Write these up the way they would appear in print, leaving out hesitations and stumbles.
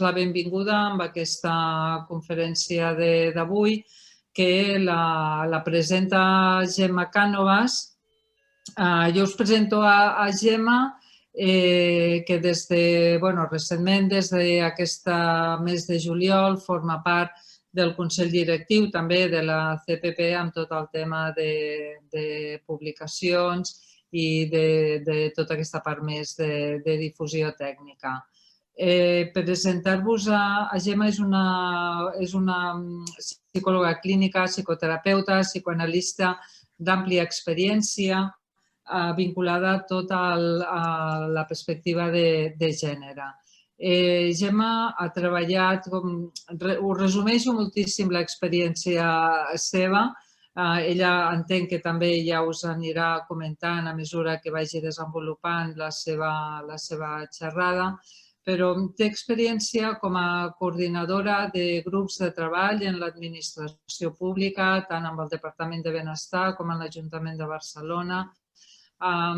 la benvinguda amb aquesta conferència d'avui, que la presenta Gemma Cánovas. Jo us presento a Gemma, que recentment, des d'aquest mes de juliol, forma part del Consell Directiu també de la CPP amb tot el tema de publicacions i de tota aquesta part més de difusió tècnica. Presentar-vos a Gemma és una psicòloga clínica, psicoterapeuta, psicoanalista d'àmplia experiència, vinculada a tota la perspectiva de gènere. Gemma ha treballat, us resumeixo moltíssim l'experiència seva. Ella entenc que també ja us anirà comentant a mesura que vagi desenvolupant la seva xerrada, però té experiència com a coordinadora de grups de treball en l'administració pública, tant amb el Departament de Benestar com amb l'Ajuntament de Barcelona. Ha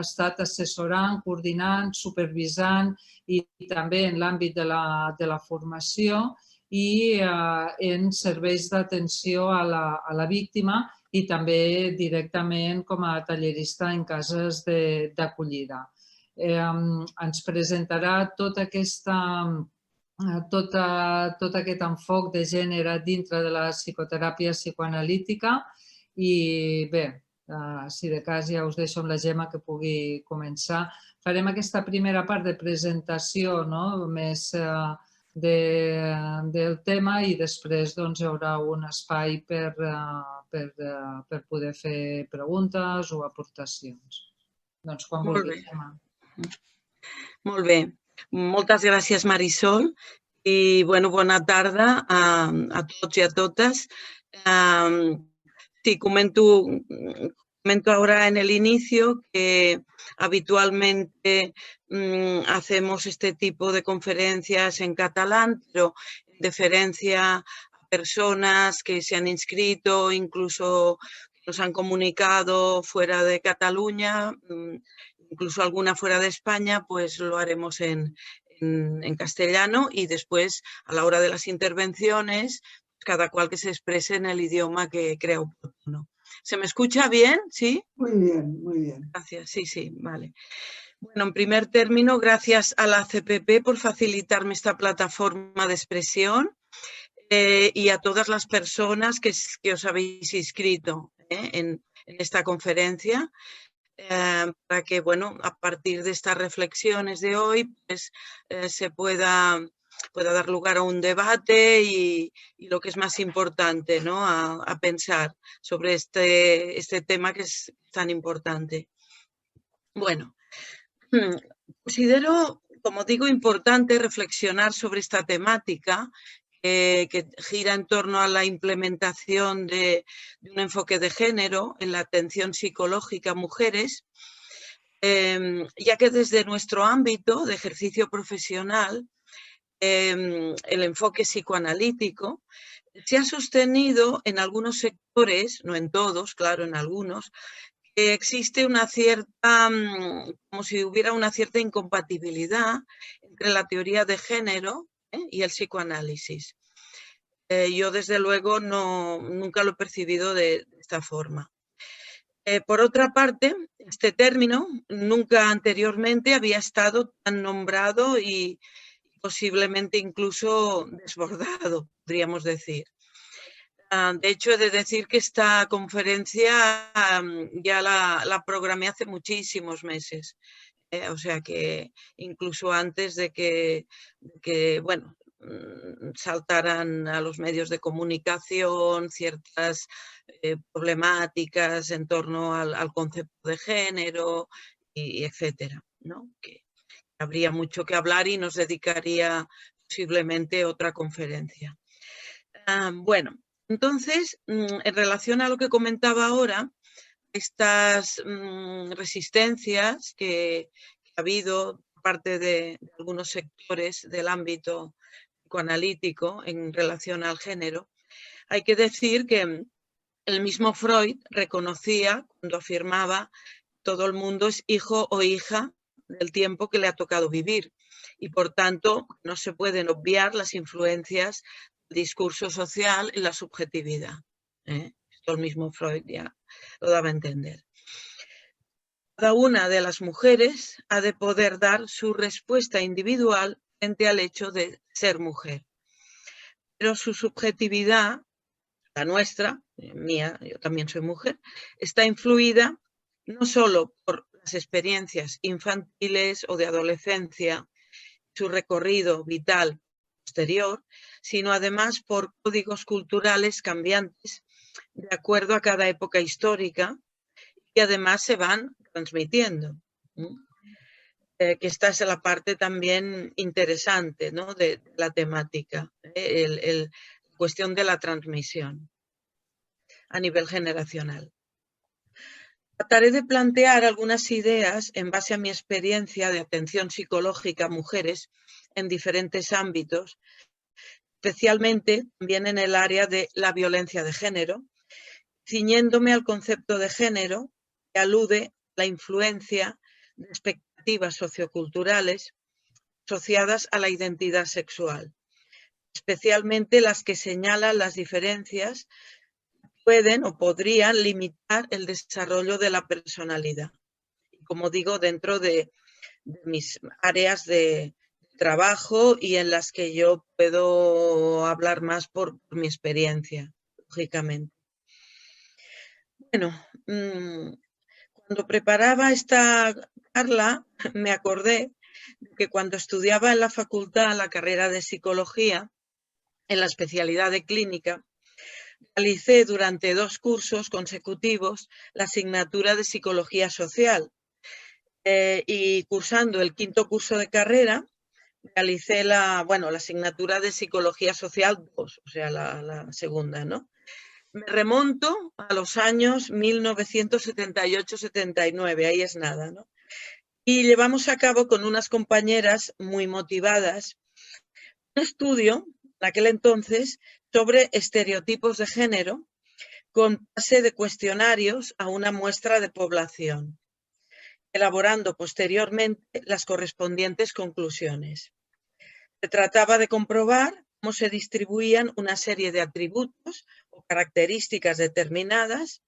estat assessorant, coordinant, supervisant i també en l'àmbit de la formació i en serveis d'atenció a la víctima i també directament com a tallerista en cases d'acollida. Ens presentarà tot aquest enfoc de gènere dintre de la psicoteràpia psicoanalítica i bé, si de cas ja us deixo amb la Gemma que pugui començar. Farem aquesta primera part de presentació més del tema i després hi haurà un espai per poder fer preguntes o aportacions. Doncs quan vulgui, Gemma. Molt bé. Moltes gràcies, Marisol. I bona tarda a tots i a totes. Sí, comento ahora en el inicio que habitualmente hacemos este tipo de conferencias en catalán, pero en deferencia a personas que se han inscrito, incluso nos han comunicado fuera de Cataluña, incluso alguna fuera de España, pues lo haremos en castellano y después, a la hora de las intervenciones, cada cual que se exprese en el idioma que crea oportuno. ¿Se me escucha bien? ¿Sí? Muy bien, muy bien. Gracias, sí, vale. Bueno, en primer término, gracias a la CPP por facilitarme esta plataforma de expresión y a todas las personas que os habéis inscrito en esta conferencia. Para que, a partir de estas reflexiones de hoy, pues se pueda dar lugar a un debate y lo que es más importante, ¿no? A pensar sobre este tema que es tan importante. Bueno, considero, como digo, importante reflexionar sobre esta temática que gira en torno a la implementación de un enfoque de género en la atención psicológica a mujeres, ya que desde nuestro ámbito de ejercicio profesional, el enfoque psicoanalítico se ha sostenido en algunos sectores, no en todos, claro, en algunos, que existe una cierta, como si hubiera una cierta incompatibilidad entre la teoría de género y el psicoanálisis. Yo, desde luego, nunca lo he percibido de esta forma. Por otra parte, este término nunca anteriormente había estado tan nombrado y posiblemente incluso desbordado, podríamos decir. De hecho, he de decir que esta conferencia ya la programé hace muchísimos meses. O sea que incluso antes de que saltaran a los medios de comunicación ciertas problemáticas en torno al concepto de género, y etcétera, ¿no? Que habría mucho que hablar y nos dedicaría posiblemente otra conferencia. Entonces, en relación a lo que comentaba ahora, estas resistencias que ha habido por parte de algunos sectores del ámbito psicoanalítico en relación al género, hay que decir que el mismo Freud reconocía cuando afirmaba que todo el mundo es hijo o hija del tiempo que le ha tocado vivir y, por tanto, no se pueden obviar las influencias del discurso social en la subjetividad. Esto el mismo Freud ya lo daba a entender. Cada una de las mujeres ha de poder dar su respuesta individual frente al hecho de ser mujer. Pero su subjetividad, la nuestra, mía, yo también soy mujer, está influida no solo por las experiencias infantiles o de adolescencia, su recorrido vital posterior, sino además por códigos culturales cambiantes de acuerdo a cada época histórica y además se van transmitiendo. Que esta es la parte también interesante, ¿no?, de la temática, la cuestión de la transmisión a nivel generacional. Trataré de plantear algunas ideas en base a mi experiencia de atención psicológica a mujeres en diferentes ámbitos, especialmente también en el área de la violencia de género, ciñéndome al concepto de género que alude a la influencia de expectativas socioculturales asociadas a la identidad sexual, especialmente las que señalan las diferencias que pueden o podrían limitar el desarrollo de la personalidad. Y como digo, dentro de mis áreas de trabajo y en las que yo puedo hablar más por mi experiencia, lógicamente. Bueno, cuando preparaba esta charla me acordé de que cuando estudiaba en la facultad la carrera de psicología, en la especialidad de clínica, realicé durante 2 cursos consecutivos la asignatura de psicología social y cursando el 5º curso de carrera realicé la asignatura de psicología social 2, o sea, la segunda, ¿no? Me remonto a los años 1978-79, ahí es nada, ¿no? Y llevamos a cabo con unas compañeras muy motivadas un estudio, en aquel entonces, sobre estereotipos de género con base de cuestionarios a una muestra de población, elaborando posteriormente las correspondientes conclusiones. Se trataba de comprobar cómo se distribuían una serie de atributos o características determinadas,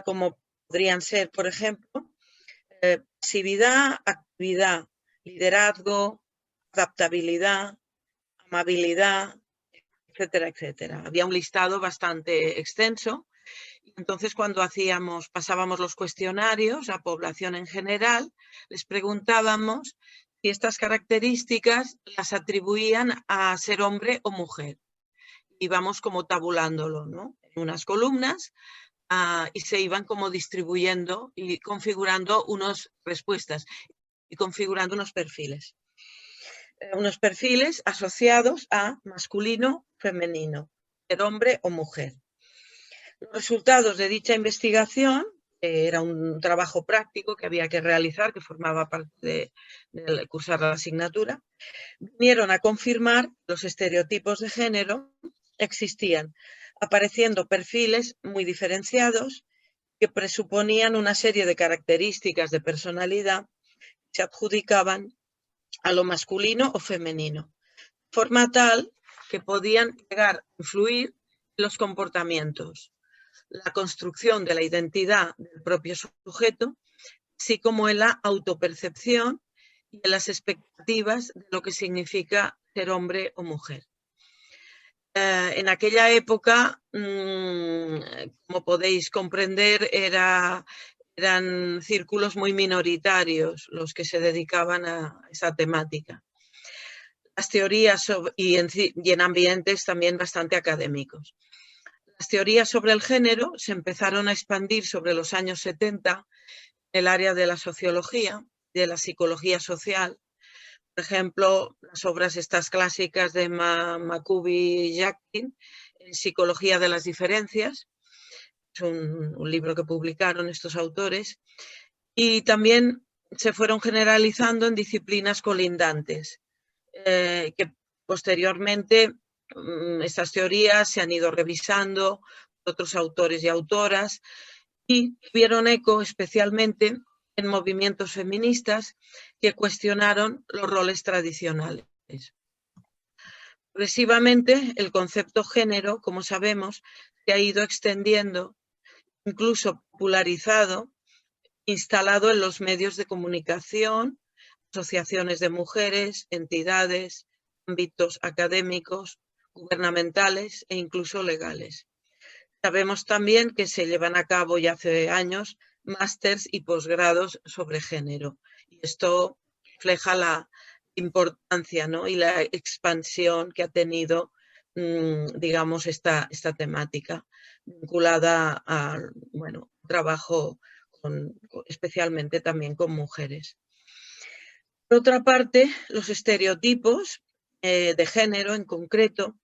como podrían ser, por ejemplo, pasividad, actividad, liderazgo, adaptabilidad, amabilidad, etcétera, etcétera. Había un listado bastante extenso. Entonces, cuando pasábamos los cuestionarios a población en general, les preguntábamos si estas características las atribuían a ser hombre o mujer. Íbamos como tabulándolo, ¿no?, en unas columnas y se iban como distribuyendo y configurando unas respuestas y configurando unos perfiles. Unos perfiles asociados a masculino, femenino, ser hombre o mujer. Los resultados de dicha investigación, era un trabajo práctico que había que realizar, que formaba parte de cursar la asignatura, vinieron a confirmar que los estereotipos de género existían, apareciendo perfiles muy diferenciados que presuponían una serie de características de personalidad que se adjudicaban a lo masculino o femenino, de forma tal que podían llegar a influir en los comportamientos, la construcción de la identidad del propio sujeto, así como en la autopercepción y en las expectativas de lo que significa ser hombre o mujer. En aquella época, como podéis comprender, eran círculos muy minoritarios los que se dedicaban a esa temática. Las teorías y en ambientes también bastante académicos. Las teorías sobre el género se empezaron a expandir sobre los años 70 en el área de la sociología, de la psicología social. Por ejemplo, las obras estas clásicas de Makubi y Jacquin, en Psicología de las diferencias, es un libro que publicaron estos autores, y también se fueron generalizando en disciplinas colindantes, que posteriormente estas teorías se han ido revisando por otros autores y autoras y tuvieron eco especialmente en movimientos feministas que cuestionaron los roles tradicionales. Progresivamente, el concepto género, como sabemos, se ha ido extendiendo, incluso popularizado, instalado en los medios de comunicación, asociaciones de mujeres, entidades, ámbitos académicos, gubernamentales e incluso legales. Sabemos también que se llevan a cabo ya hace años másters y posgrados sobre género. Y esto refleja la importancia, ¿no?, y la expansión que ha tenido, digamos, esta temática vinculada al trabajo especialmente también con mujeres. Por otra parte, los estereotipos de género en concreto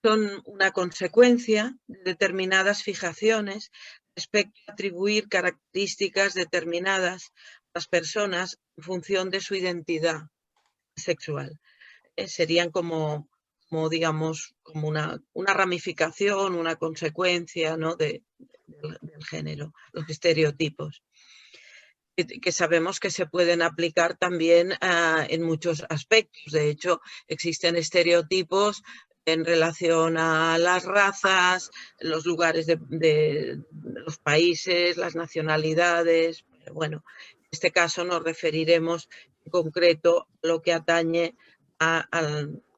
son una consecuencia de determinadas fijaciones respecto a atribuir características determinadas a las personas en función de su identidad sexual. Serían como digamos, como una ramificación, una consecuencia, ¿no?, del género, los estereotipos, que sabemos que se pueden aplicar también en muchos aspectos. De hecho, existen estereotipos en relación a las razas, los lugares de los países, las nacionalidades. Pero bueno, en este caso nos referiremos en concreto a lo que atañe a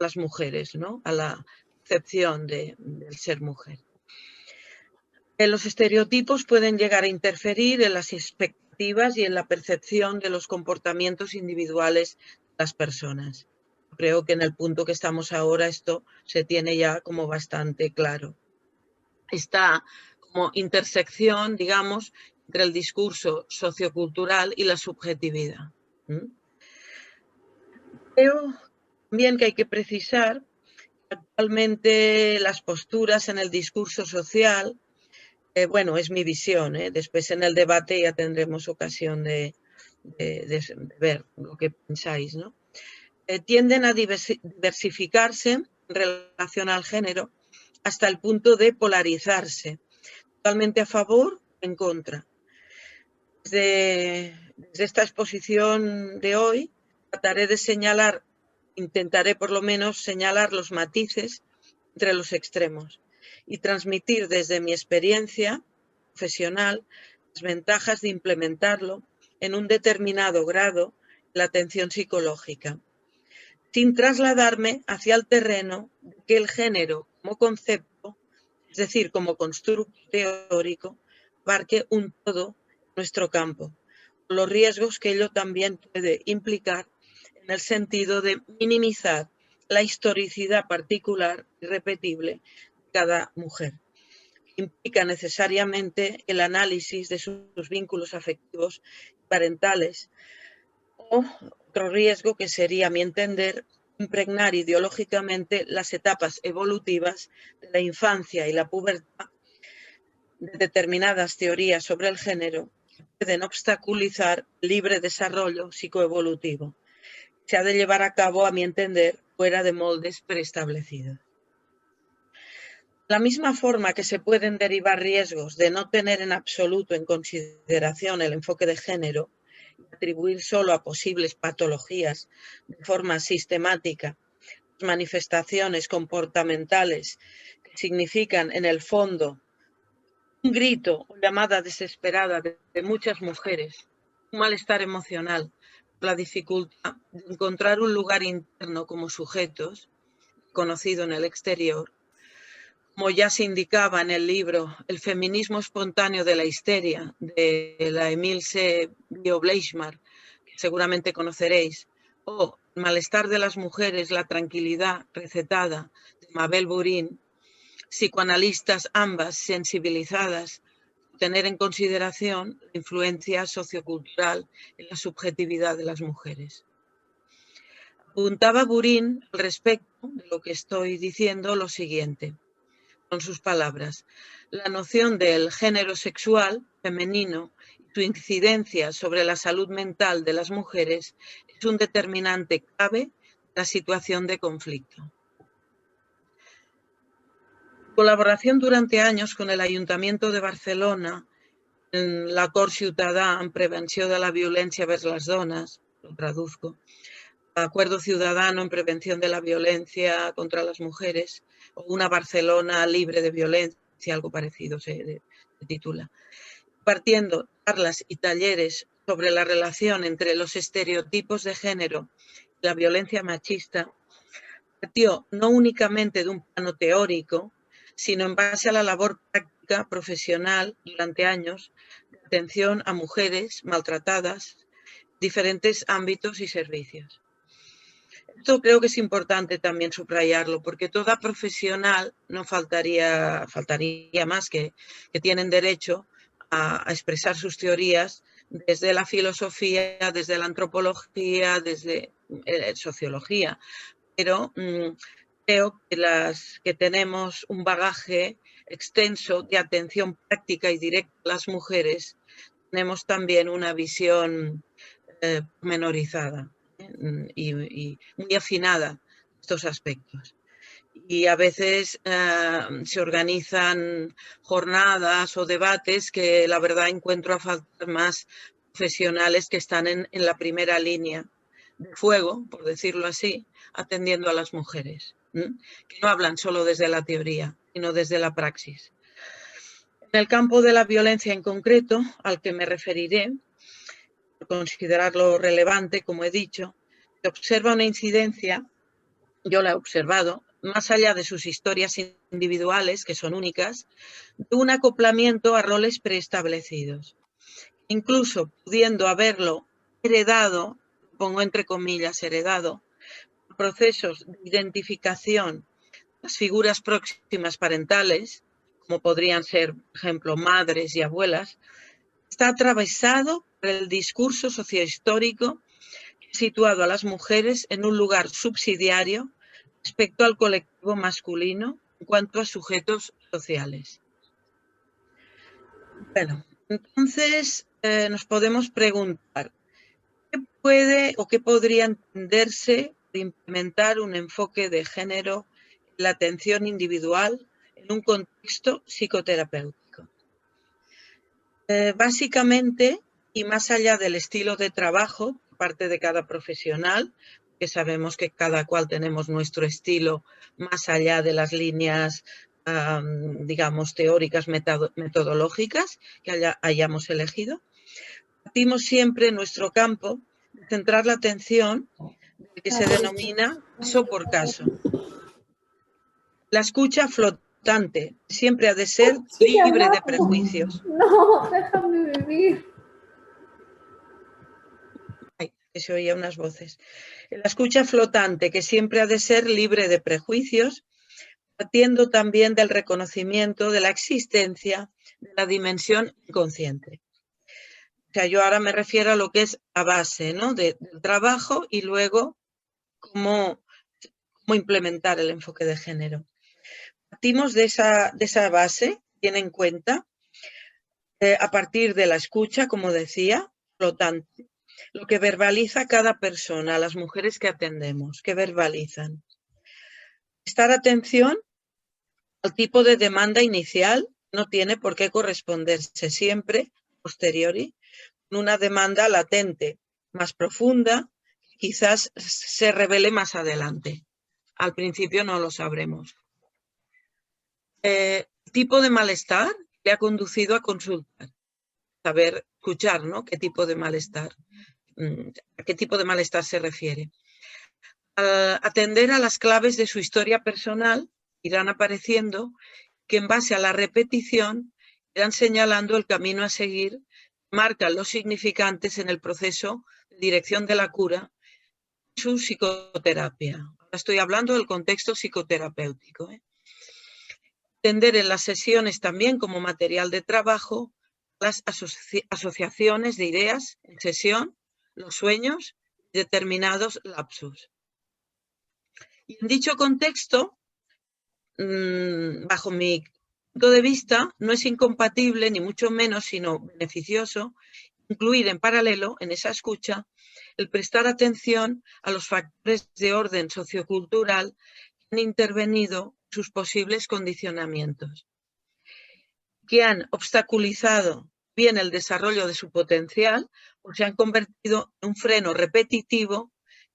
las mujeres, ¿no?, a la concepción del ser mujer. Los estereotipos pueden llegar a interferir en las expectativas y en la percepción de los comportamientos individuales de las personas. Creo que en el punto que estamos ahora esto se tiene ya como bastante claro. Esta como intersección, digamos, entre el discurso sociocultural y la subjetividad. Creo también que hay que precisar que actualmente las posturas en el discurso social, bueno, es mi visión, después en el debate ya tendremos ocasión de ver lo que pensáis, ¿no? Tienden a diversificarse en relación al género hasta el punto de polarizarse, totalmente a favor o en contra. Desde esta exposición de hoy trataré de señalar, intentaré por lo menos señalar los matices entre los extremos y transmitir desde mi experiencia profesional las ventajas de implementarlo en un determinado grado la atención psicológica, sin trasladarme hacia el terreno de que el género como concepto, es decir, como constructo teórico, abarque un todo en nuestro campo, con los riesgos que ello también puede implicar en el sentido de minimizar la historicidad particular y repetible de cada mujer. Implica necesariamente el análisis de sus vínculos afectivos y parentales, o otro riesgo que sería, a mi entender, impregnar ideológicamente las etapas evolutivas de la infancia y la pubertad de determinadas teorías sobre el género que pueden obstaculizar el libre desarrollo psicoevolutivo. Se ha de llevar a cabo, a mi entender, fuera de moldes preestablecidos. De la misma forma que se pueden derivar riesgos de no tener en absoluto en consideración el enfoque de género y atribuir solo a posibles patologías de forma sistemática manifestaciones comportamentales que significan en el fondo un grito o llamada desesperada de muchas mujeres, un malestar emocional, la dificultad de encontrar un lugar interno como sujetos, conocido en el exterior, como ya se indicaba en el libro El feminismo espontáneo de la histeria, de la Emilse Bio-Bleichmar, que seguramente conoceréis, o El malestar de las mujeres, la tranquilidad recetada, de Mabel Burin, psicoanalistas ambas sensibilizadas, tener en consideración la influencia sociocultural en la subjetividad de las mujeres. Apuntaba Burin al respecto de lo que estoy diciendo lo siguiente, con sus palabras: la noción del género sexual femenino y su incidencia sobre la salud mental de las mujeres es un determinante clave de la situación de conflicto. Colaboración durante años con el Ayuntamiento de Barcelona en l'Acord Ciutadà en Prevenció de la Violència vers les Dones, lo traduzco, Acuerdo Ciudadano en Prevención de la Violencia contra las Mujeres, o Una Barcelona libre de violencia, algo parecido se titula. Partiendo charlas y talleres sobre la relación entre los estereotipos de género y la violencia machista, partió no únicamente de un plano teórico, sino en base a la labor práctica profesional durante años de atención a mujeres maltratadas en diferentes ámbitos y servicios. Esto creo que es importante también subrayarlo, porque toda profesional, no faltaría más, que tienen derecho a expresar sus teorías desde la filosofía, desde la antropología, desde sociología, pero creo que tenemos un bagaje extenso de atención práctica y directa a las mujeres, tenemos también una visión menorizada y muy afinada a estos aspectos. Y a veces se organizan jornadas o debates que la verdad encuentro a faltar más profesionales que están en la primera línea de fuego, por decirlo así, atendiendo a las mujeres, que no hablan solo desde la teoría, sino desde la praxis. En el campo de la violencia en concreto, al que me referiré, por considerarlo relevante, como he dicho, se observa una incidencia, yo la he observado, más allá de sus historias individuales, que son únicas, de un acoplamiento a roles preestablecidos. Incluso pudiendo haberlo heredado, pongo entre comillas heredado, procesos de identificación de las figuras próximas parentales, como podrían ser, por ejemplo, madres y abuelas, está atravesado por el discurso sociohistórico que ha situado a las mujeres en un lugar subsidiario respecto al colectivo masculino en cuanto a sujetos sociales. Bueno, entonces nos podemos preguntar, ¿qué puede o qué podría entenderse de implementar un enfoque de género en la atención individual en un contexto psicoterapéutico? Básicamente, y más allá del estilo de trabajo por parte de cada profesional, que sabemos que cada cual tenemos nuestro estilo más allá de las líneas, digamos, teóricas, metodológicas que hayamos elegido, partimos siempre en nuestro campo de centrar la atención del que se denomina caso por caso. La escucha flotante siempre ha de ser libre de prejuicios. No, déjame vivir. Ay, que se oía unas voces. La escucha flotante que siempre ha de ser libre de prejuicios, partiendo también del reconocimiento de la existencia de la dimensión inconsciente. O sea, yo ahora me refiero a lo que es la base, ¿no?, del trabajo y luego cómo implementar el enfoque de género. Partimos de esa base, tiene en cuenta, a partir de la escucha, como decía, flotante, lo que verbaliza cada persona, las mujeres que atendemos, que verbalizan. Prestar atención al tipo de demanda inicial no tiene por qué corresponderse siempre, posteriori, con una demanda latente, más profunda, quizás se revele más adelante. Al principio no lo sabremos. Tipo de malestar le ha conducido a consultar, saber escuchar, ¿no?, qué tipo de malestar, a qué tipo de malestar se refiere. Al atender a las claves de su historia personal, irán apareciendo que en base a la repetición irán señalando el camino a seguir, marcan los significantes en el proceso de dirección de la cura, su psicoterapia. Ahora estoy hablando del contexto psicoterapéutico. Atender en las sesiones también como material de trabajo las asociaciones de ideas en sesión, los sueños y determinados lapsus. Y en dicho contexto, bajo mi punto de vista, no es incompatible, ni mucho menos, sino beneficioso, incluir en paralelo en esa escucha el prestar atención a los factores de orden sociocultural que han intervenido en sus posibles condicionamientos, que han obstaculizado bien el desarrollo de su potencial o se han convertido en un freno repetitivo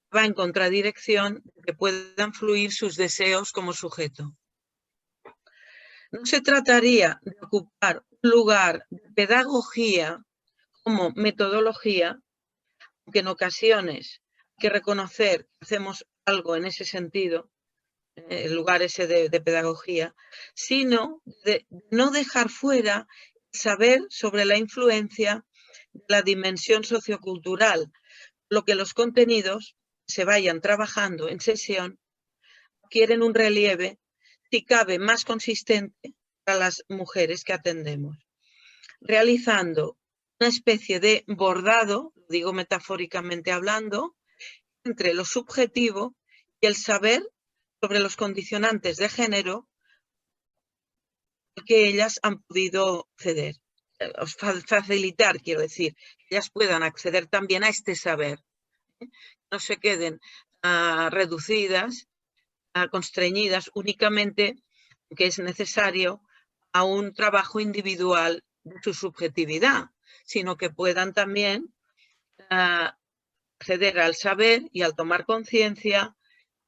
que va en contradirección de que puedan fluir sus deseos como sujeto. No se trataría de ocupar un lugar de pedagogía como metodología, aunque en ocasiones hay que reconocer que hacemos algo en ese sentido, el lugar ese de pedagogía, sino de no dejar fuera saber sobre la influencia de la dimensión sociocultural, lo que los contenidos se vayan trabajando en sesión adquieren un relieve, si cabe, más consistente para las mujeres que atendemos, realizando una especie de bordado, lo digo metafóricamente hablando, entre lo subjetivo y el saber sobre los condicionantes de género que ellas han podido acceder, facilitar, quiero decir, que ellas puedan acceder también a este saber, no se queden reducidas, constreñidas únicamente, que es necesario, a un trabajo individual de su subjetividad, sino que puedan también acceder al saber y al tomar conciencia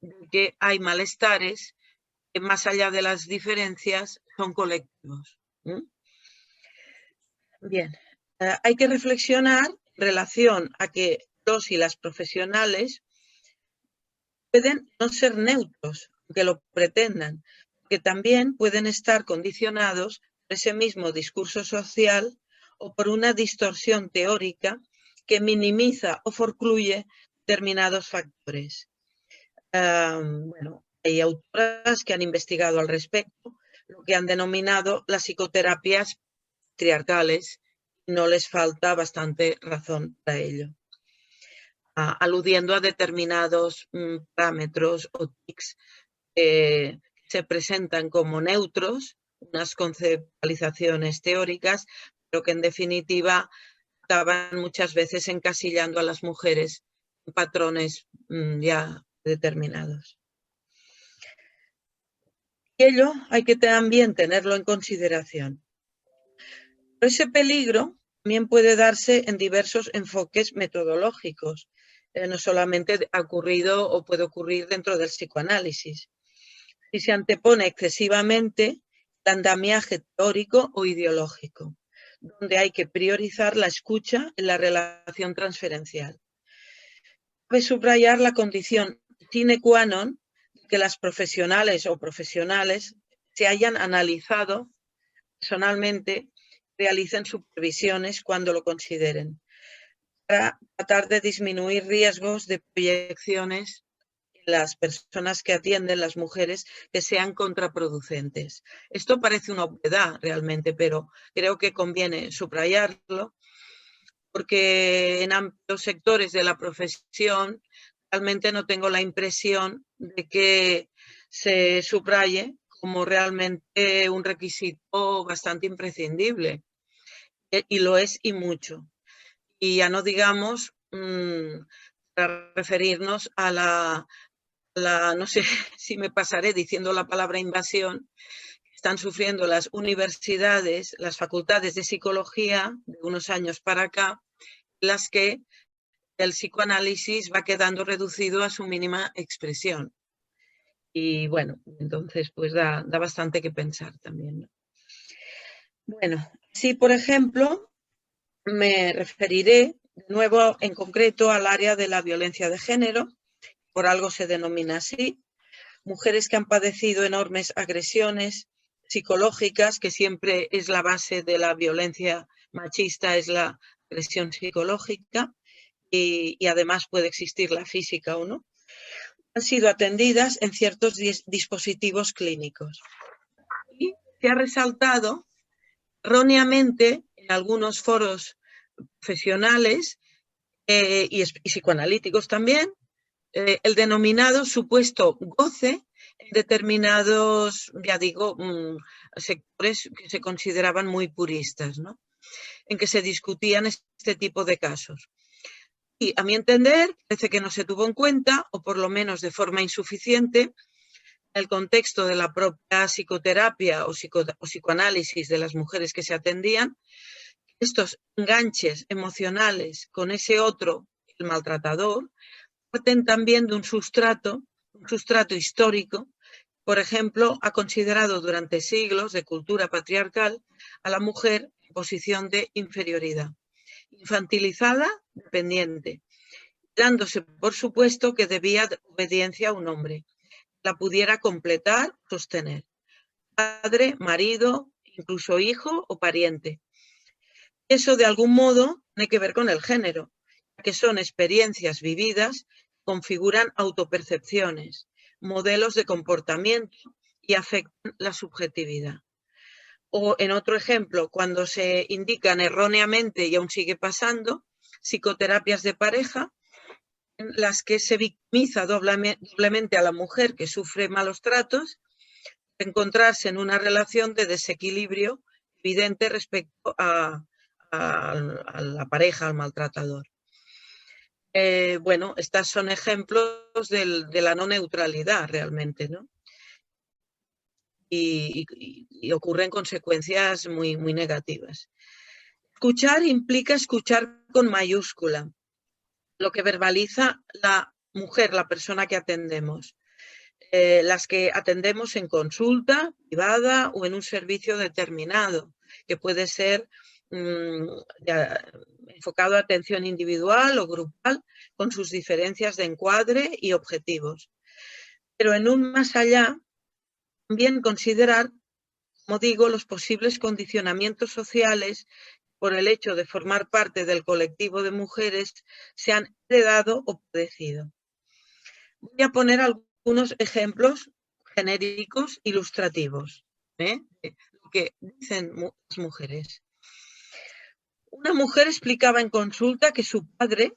de que hay malestares que más allá de las diferencias son colectivos. Bien, hay que reflexionar en relación a que los y las profesionales pueden no ser neutros, aunque lo pretendan, que también pueden estar condicionados por ese mismo discurso social o por una distorsión teórica que minimiza o forcluye determinados factores. Bueno, hay autoras que han investigado al respecto, lo que han denominado las psicoterapias patriarcales, y no les falta bastante razón para ello, aludiendo a determinados parámetros o tics que se presentan como neutros, unas conceptualizaciones teóricas, pero que en definitiva acaban muchas veces encasillando a las mujeres en patrones ya determinados. Y ello hay que también tenerlo en consideración. Pero ese peligro también puede darse en diversos enfoques metodológicos. No solamente ha ocurrido o puede ocurrir dentro del psicoanálisis. Si se antepone excesivamente el andamiaje teórico o ideológico, donde hay que priorizar la escucha en la relación transferencial. Cabe subrayar la condición sine qua non que las profesionales o profesionales se hayan analizado personalmente, realicen supervisiones cuando lo consideren, para tratar de disminuir riesgos de proyecciones en las personas que atienden, las mujeres, que sean contraproducentes. Esto parece una obviedad realmente, pero creo que conviene subrayarlo, porque en amplios sectores de la profesión realmente no tengo la impresión de que se subraye como realmente un requisito bastante imprescindible. Y lo es y mucho. Y ya no digamos para referirnos a la, no sé si me pasaré diciendo la palabra invasión, que están sufriendo las universidades, las facultades de psicología de unos años para acá, las que el psicoanálisis va quedando reducido a su mínima expresión. Y bueno, entonces pues da bastante que pensar también, ¿no? Bueno, sí, por ejemplo, me referiré de nuevo en concreto al área de la violencia de género, por algo se denomina así, mujeres que han padecido enormes agresiones psicológicas, que siempre es la base de la violencia machista, es la agresión psicológica, y además puede existir la física o no, han sido atendidas en ciertos dispositivos clínicos. Y se ha resaltado erróneamente en algunos foros profesionales y psicoanalíticos también, el denominado supuesto goce en determinados, ya digo, sectores que se consideraban muy puristas, ¿no? En que se discutían este tipo de casos. Y a mi entender, parece que no se tuvo en cuenta, o por lo menos de forma insuficiente, el contexto de la propia psicoterapia o psicoanálisis de las mujeres que se atendían, estos enganches emocionales con ese otro, el maltratador, parten también de un sustrato histórico. Por ejemplo, ha considerado durante siglos de cultura patriarcal a la mujer en posición de inferioridad, infantilizada, dependiente, dándose por supuesto que debía obediencia a un hombre, la pudiera completar, sostener, padre, marido, incluso hijo o pariente. Eso de algún modo tiene que ver con el género, que son experiencias vividas que configuran autopercepciones, modelos de comportamiento y afectan la subjetividad. O en otro ejemplo, cuando se indican erróneamente, y aún sigue pasando, psicoterapias de pareja, en las que se victimiza doblemente a la mujer que sufre malos tratos, encontrarse en una relación de desequilibrio evidente respecto a la pareja, al maltratador. Bueno, estos son ejemplos de la no neutralidad realmente, ¿no? Y ocurren consecuencias muy, muy negativas. Escuchar implica escuchar con mayúscula, lo que verbaliza la mujer, la persona que atendemos. Las que atendemos en consulta privada o en un servicio determinado, que puede ser enfocado a atención individual o grupal, con sus diferencias de encuadre y objetivos. Pero en un más allá, también considerar, como digo, los posibles condicionamientos sociales por el hecho de formar parte del colectivo de mujeres se han heredado o padecido. Voy a poner algunos ejemplos genéricos ilustrativos, de lo que dicen las mujeres. Una mujer explicaba en consulta que su padre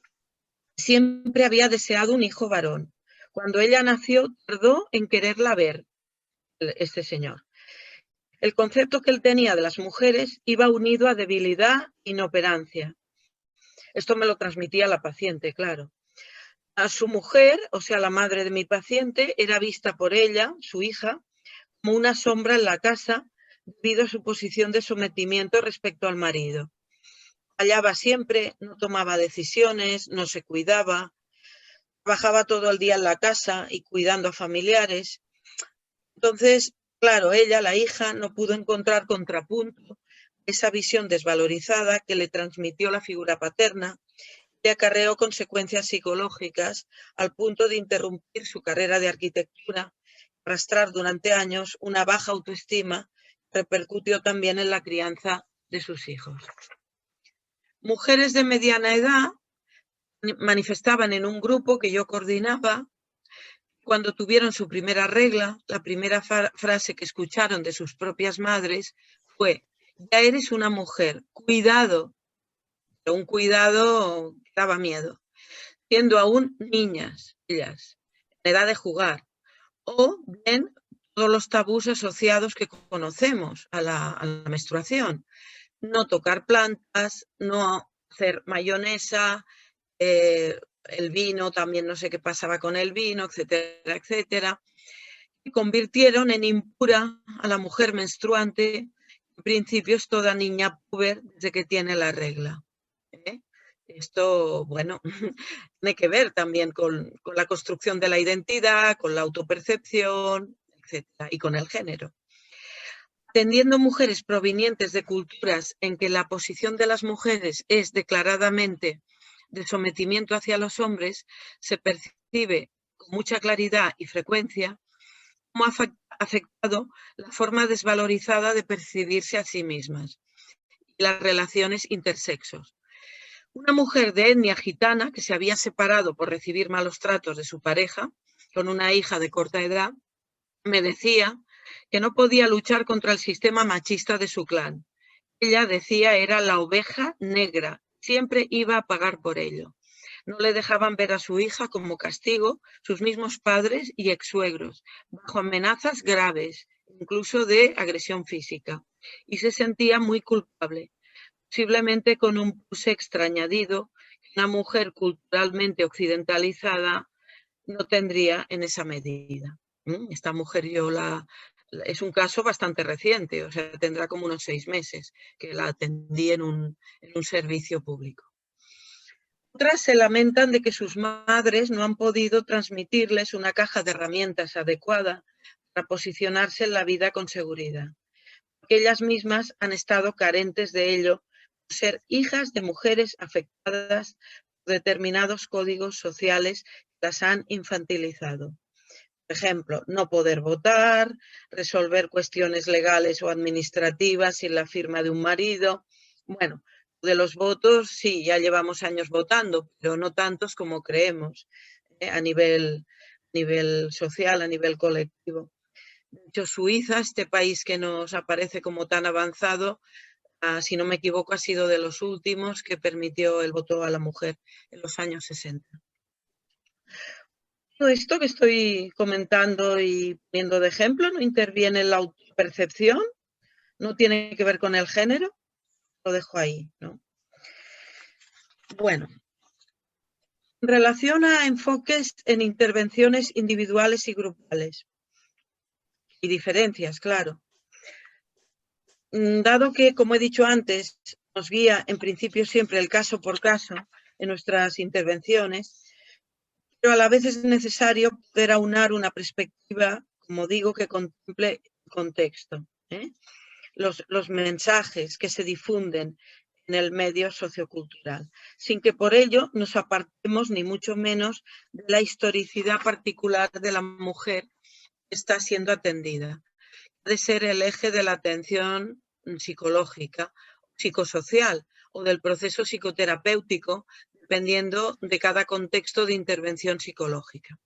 siempre había deseado un hijo varón. Cuando ella nació, tardó en quererla ver, este señor. El concepto que él tenía de las mujeres iba unido a debilidad e inoperancia. Esto me lo transmitía la paciente, claro. A su mujer, o sea, la madre de mi paciente, era vista por ella, su hija, como una sombra en la casa debido a su posición de sometimiento respecto al marido. Fallaba siempre, no tomaba decisiones, no se cuidaba, trabajaba todo el día en la casa y cuidando a familiares. Entonces, claro, ella, la hija, no pudo encontrar contrapunto a esa visión desvalorizada que le transmitió la figura paterna y acarreó consecuencias psicológicas al punto de interrumpir su carrera de arquitectura, arrastrar durante años una baja autoestima, repercutió también en la crianza de sus hijos. Mujeres de mediana edad manifestaban en un grupo que yo coordinaba. Cuando tuvieron su primera regla, la primera frase que escucharon de sus propias madres fue: ya eres una mujer, cuidado. Un cuidado que daba miedo, siendo aún niñas ellas, en edad de jugar, o bien todos los tabús asociados que conocemos a la menstruación. No tocar plantas, no hacer mayonesa, el vino, también no sé qué pasaba con el vino, etcétera, etcétera. Y convirtieron en impura a la mujer menstruante. En principio es toda niña puber desde que tiene la regla. Esto, bueno, tiene que ver también con la construcción de la identidad, con la autopercepción, etcétera, y con el género. Atendiendo mujeres provenientes de culturas en que la posición de las mujeres es declaradamente de sometimiento hacia los hombres, se percibe con mucha claridad y frecuencia cómo ha afectado la forma desvalorizada de percibirse a sí mismas y las relaciones intersexos. Una mujer de etnia gitana que se había separado por recibir malos tratos de su pareja, con una hija de corta edad, me decía que no podía luchar contra el sistema machista de su clan. Ella decía era la oveja negra, siempre iba a pagar por ello. No le dejaban ver a su hija como castigo sus mismos padres y ex-suegros, bajo amenazas graves, incluso de agresión física, y se sentía muy culpable, posiblemente con un plus extra añadido que una mujer culturalmente occidentalizada no tendría en esa medida. Esta mujer yo la es un caso bastante reciente, o sea, tendrá como unos 6 meses que la atendí en un servicio público. Otras se lamentan de que sus madres no han podido transmitirles una caja de herramientas adecuada para posicionarse en la vida con seguridad, porque ellas mismas han estado carentes de ello por ser hijas de mujeres afectadas por determinados códigos sociales que las han infantilizado. Por ejemplo, no poder votar, resolver cuestiones legales o administrativas sin la firma de un marido. Bueno, de los votos sí, ya llevamos años votando, pero no tantos como creemos, a nivel social, a nivel colectivo. De hecho, Suiza, este país que nos aparece como tan avanzado, si no me equivoco, ha sido de los últimos que permitió el voto a la mujer en los años 60. Todo esto que estoy comentando y poniendo de ejemplo no interviene en la autopercepción, no tiene que ver con el género, lo dejo ahí, ¿no? Bueno, en relación a enfoques en intervenciones individuales y grupales, y diferencias, claro. Dado que, como he dicho antes, nos guía en principio siempre el caso por caso en nuestras intervenciones, pero a la vez es necesario poder aunar una perspectiva, como digo, que contemple el contexto, los mensajes que se difunden en el medio sociocultural, sin que por ello nos apartemos ni mucho menos de la historicidad particular de la mujer que está siendo atendida. Ha de ser el eje de la atención psicológica, psicosocial o del proceso psicoterapéutico, dependiendo de cada contexto de intervención psicológica.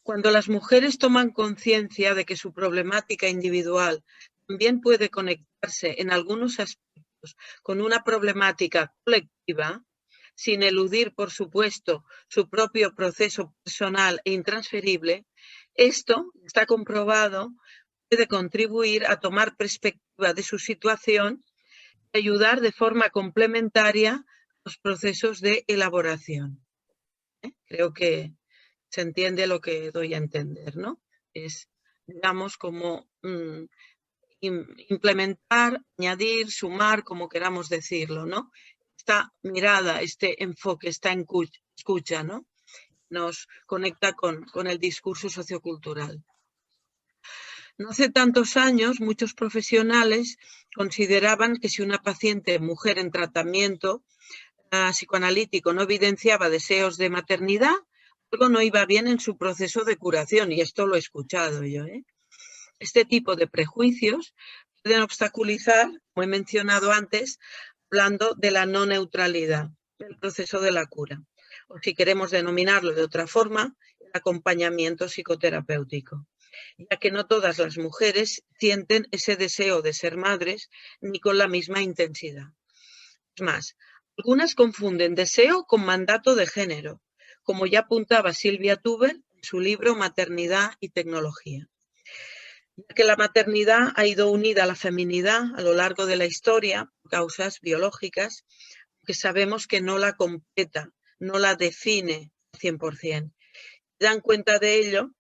Cuando las mujeres toman conciencia de que su problemática individual también puede conectarse en algunos aspectos con una problemática colectiva, sin eludir, por supuesto, su propio proceso personal e intransferible, esto está comprobado, puede contribuir a tomar perspectiva de su situación y ayudar de forma complementaria a los procesos de elaboración. Creo que se entiende lo que doy a entender, ¿no? Es, digamos, como implementar, añadir, sumar, como queramos decirlo, ¿no? Esta mirada, este enfoque, esta escucha, ¿no? Nos conecta con el discurso sociocultural. No hace tantos años, muchos profesionales consideraban que si una paciente mujer en tratamiento psicoanalítico no evidenciaba deseos de maternidad, algo no iba bien en su proceso de curación, y esto lo he escuchado yo. Este tipo de prejuicios pueden obstaculizar, como he mencionado antes, hablando de la no neutralidad del proceso de la cura, o si queremos denominarlo de otra forma, el acompañamiento psicoterapéutico, ya que no todas las mujeres sienten ese deseo de ser madres ni con la misma intensidad. Es más, algunas confunden deseo con mandato de género, como ya apuntaba Silvia Tuber en su libro Maternidad y Tecnología. Ya que la maternidad ha ido unida a la feminidad a lo largo de la historia, por causas biológicas, que sabemos que no la completa, no la define 100%. Dan cuenta de ello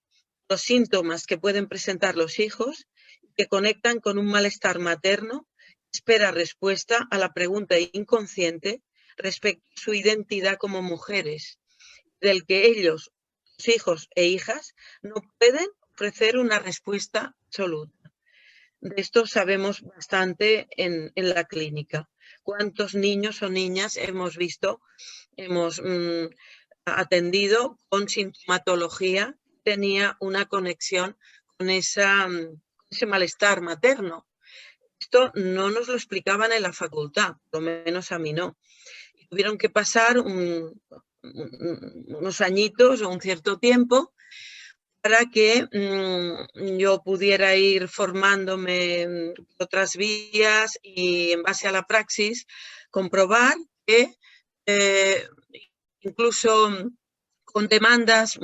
los síntomas que pueden presentar los hijos, que conectan con un malestar materno, espera respuesta a la pregunta inconsciente respecto a su identidad como mujeres, del que ellos, sus hijos e hijas, no pueden ofrecer una respuesta absoluta. De esto sabemos bastante en la clínica. ¿Cuántos niños o niñas hemos visto, hemos atendido con sintomatología que tenía una conexión con ese malestar materno? Esto no nos lo explicaban en la facultad, por lo menos a mí no. Y tuvieron que pasar unos añitos o un cierto tiempo para que yo pudiera ir formándome otras vías y en base a la praxis comprobar que incluso con demandas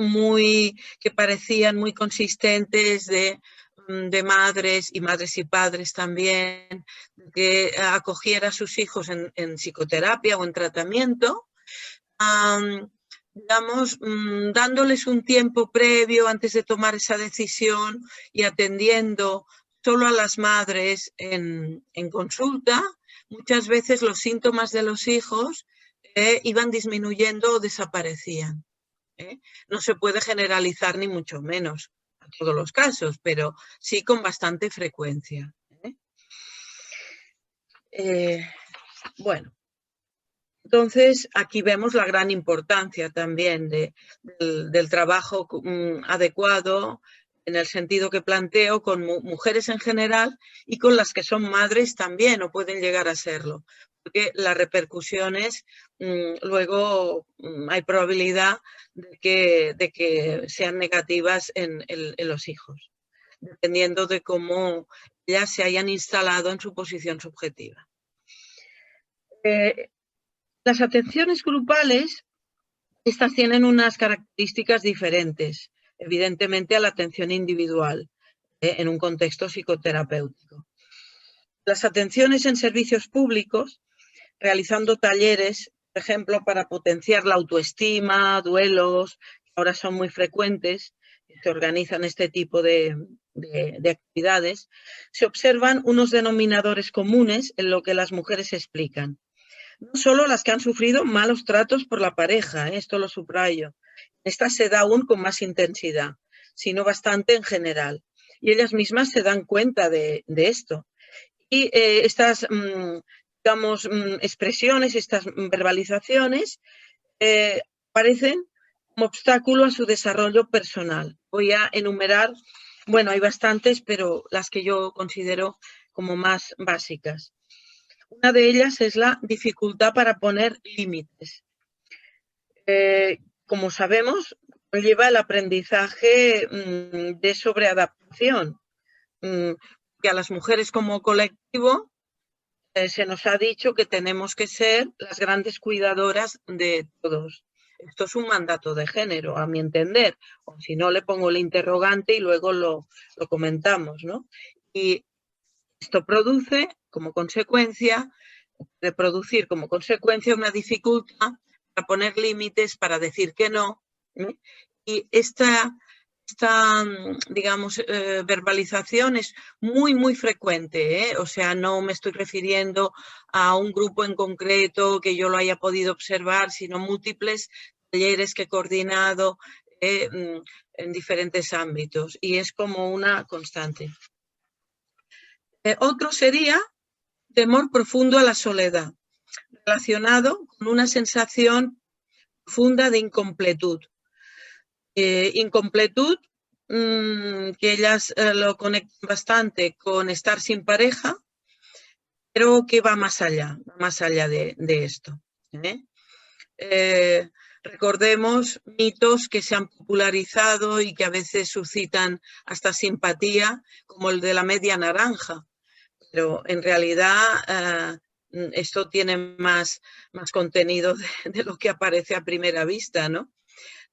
que parecían muy consistentes de madres y padres también, que acogiera a sus hijos en psicoterapia o en tratamiento, digamos, dándoles un tiempo previo antes de tomar esa decisión y atendiendo solo a las madres en consulta, muchas veces los síntomas de los hijos iban disminuyendo o desaparecían. No se puede generalizar ni mucho menos en todos los casos, pero sí con bastante frecuencia. Bueno, entonces aquí vemos la gran importancia también del trabajo adecuado en el sentido que planteo con mujeres en general y con las que son madres también o pueden llegar a serlo, porque las repercusiones luego hay probabilidad de que sean negativas en los hijos, dependiendo de cómo ellas se hayan instalado en su posición subjetiva. Las atenciones grupales, estas tienen unas características diferentes, evidentemente, a la atención individual en un contexto psicoterapéutico. Las atenciones en servicios públicos, realizando talleres, por ejemplo, para potenciar la autoestima, duelos, que ahora son muy frecuentes, se organizan este tipo de actividades, se observan unos denominadores comunes en lo que las mujeres explican. No solo las que han sufrido malos tratos por la pareja, esto lo subrayo. Esta se da aún con más intensidad, sino bastante en general. Y ellas mismas se dan cuenta de esto. Y estas, digamos, expresiones, estas verbalizaciones, parecen como obstáculo a su desarrollo personal. Voy a enumerar, bueno, hay bastantes, pero las que yo considero como más básicas. Una de ellas es la dificultad para poner límites. Como sabemos, lleva el aprendizaje de sobreadaptación, que a las mujeres como colectivo se nos ha dicho que tenemos que ser las grandes cuidadoras de todos. Esto es un mandato de género, a mi entender, o si no le pongo el interrogante y luego lo comentamos, ¿no? Y esto produce como consecuencia, de producir como consecuencia una dificultad para poner límites, para decir que no. Y esta digamos, verbalización es muy, muy frecuente. O sea, no me estoy refiriendo a un grupo en concreto que yo lo haya podido observar, sino múltiples talleres que he coordinado en diferentes ámbitos. Y es como una constante. Otro sería temor profundo a la soledad, relacionado con una sensación profunda de incompletud. Incompletud que ellas lo conectan bastante con estar sin pareja, pero que va más allá de esto. Recordemos mitos que se han popularizado y que a veces suscitan hasta simpatía, como el de la media naranja. Pero en realidad esto tiene más contenido de lo que aparece a primera vista, ¿no?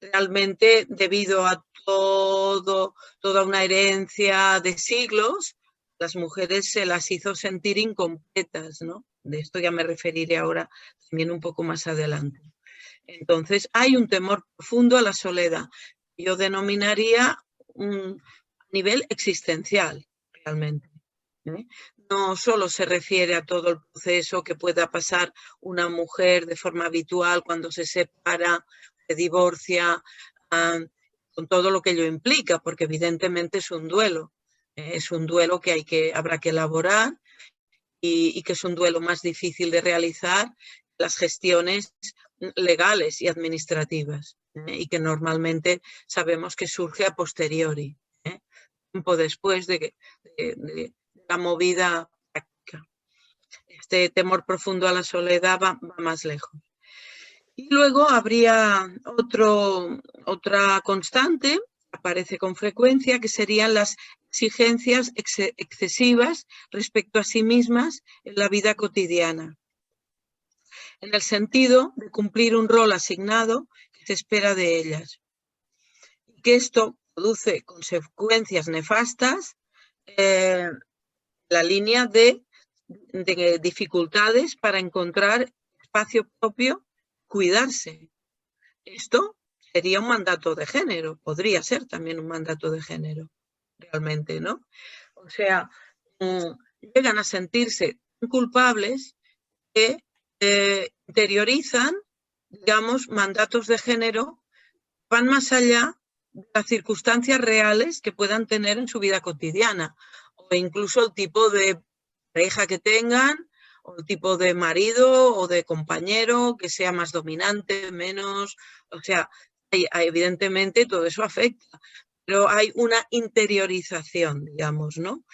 Realmente, debido a toda una herencia de siglos, las mujeres se las hizo sentir incompletas, ¿no? De esto ya me referiré ahora también un poco más adelante. Entonces, hay un temor profundo a la soledad. Yo denominaría a nivel existencial, realmente. No solo se refiere a todo el proceso que pueda pasar una mujer de forma habitual cuando se separa, se divorcia, con todo lo que ello implica, porque evidentemente es un duelo. Es un duelo que habrá que elaborar y que es un duelo más difícil de realizar las gestiones legales y administrativas, y que normalmente sabemos que surge a posteriori, tiempo después de la movida práctica. Este temor profundo a la soledad va más lejos. Y luego habría otra constante, aparece con frecuencia, que serían las exigencias excesivas respecto a sí mismas en la vida cotidiana, en el sentido de cumplir un rol asignado que se espera de ellas. Y que esto produce consecuencias nefastas en la línea de dificultades para encontrar espacio propio, cuidarse. esto sería un mandato de género, podría ser también un mandato de género, realmente, ¿no? O sea, llegan a sentirse culpables que interiorizan, digamos, mandatos de género, van más allá de las circunstancias reales que puedan tener en su vida cotidiana, o incluso el tipo de pareja que tengan, o el tipo de marido o de compañero que sea más dominante, menos, o sea, evidentemente todo eso afecta, pero hay una interiorización, digamos, ¿no?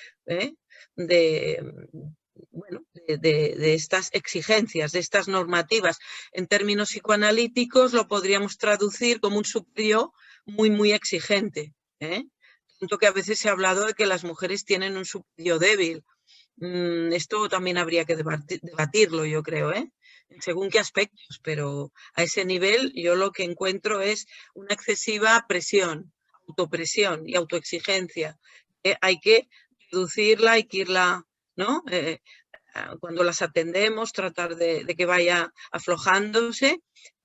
Bueno, de estas exigencias, de estas normativas. En términos psicoanalíticos lo podríamos traducir como un superior muy, muy exigente. Tanto que a veces se ha hablado de que las mujeres tienen un superior débil. Esto también habría que debatirlo, yo creo, según qué aspectos, pero a ese nivel yo lo que encuentro es una excesiva presión, autopresión y autoexigencia. Hay que reducirla, hay que irla, ¿no? Cuando las atendemos, tratar de que vaya aflojándose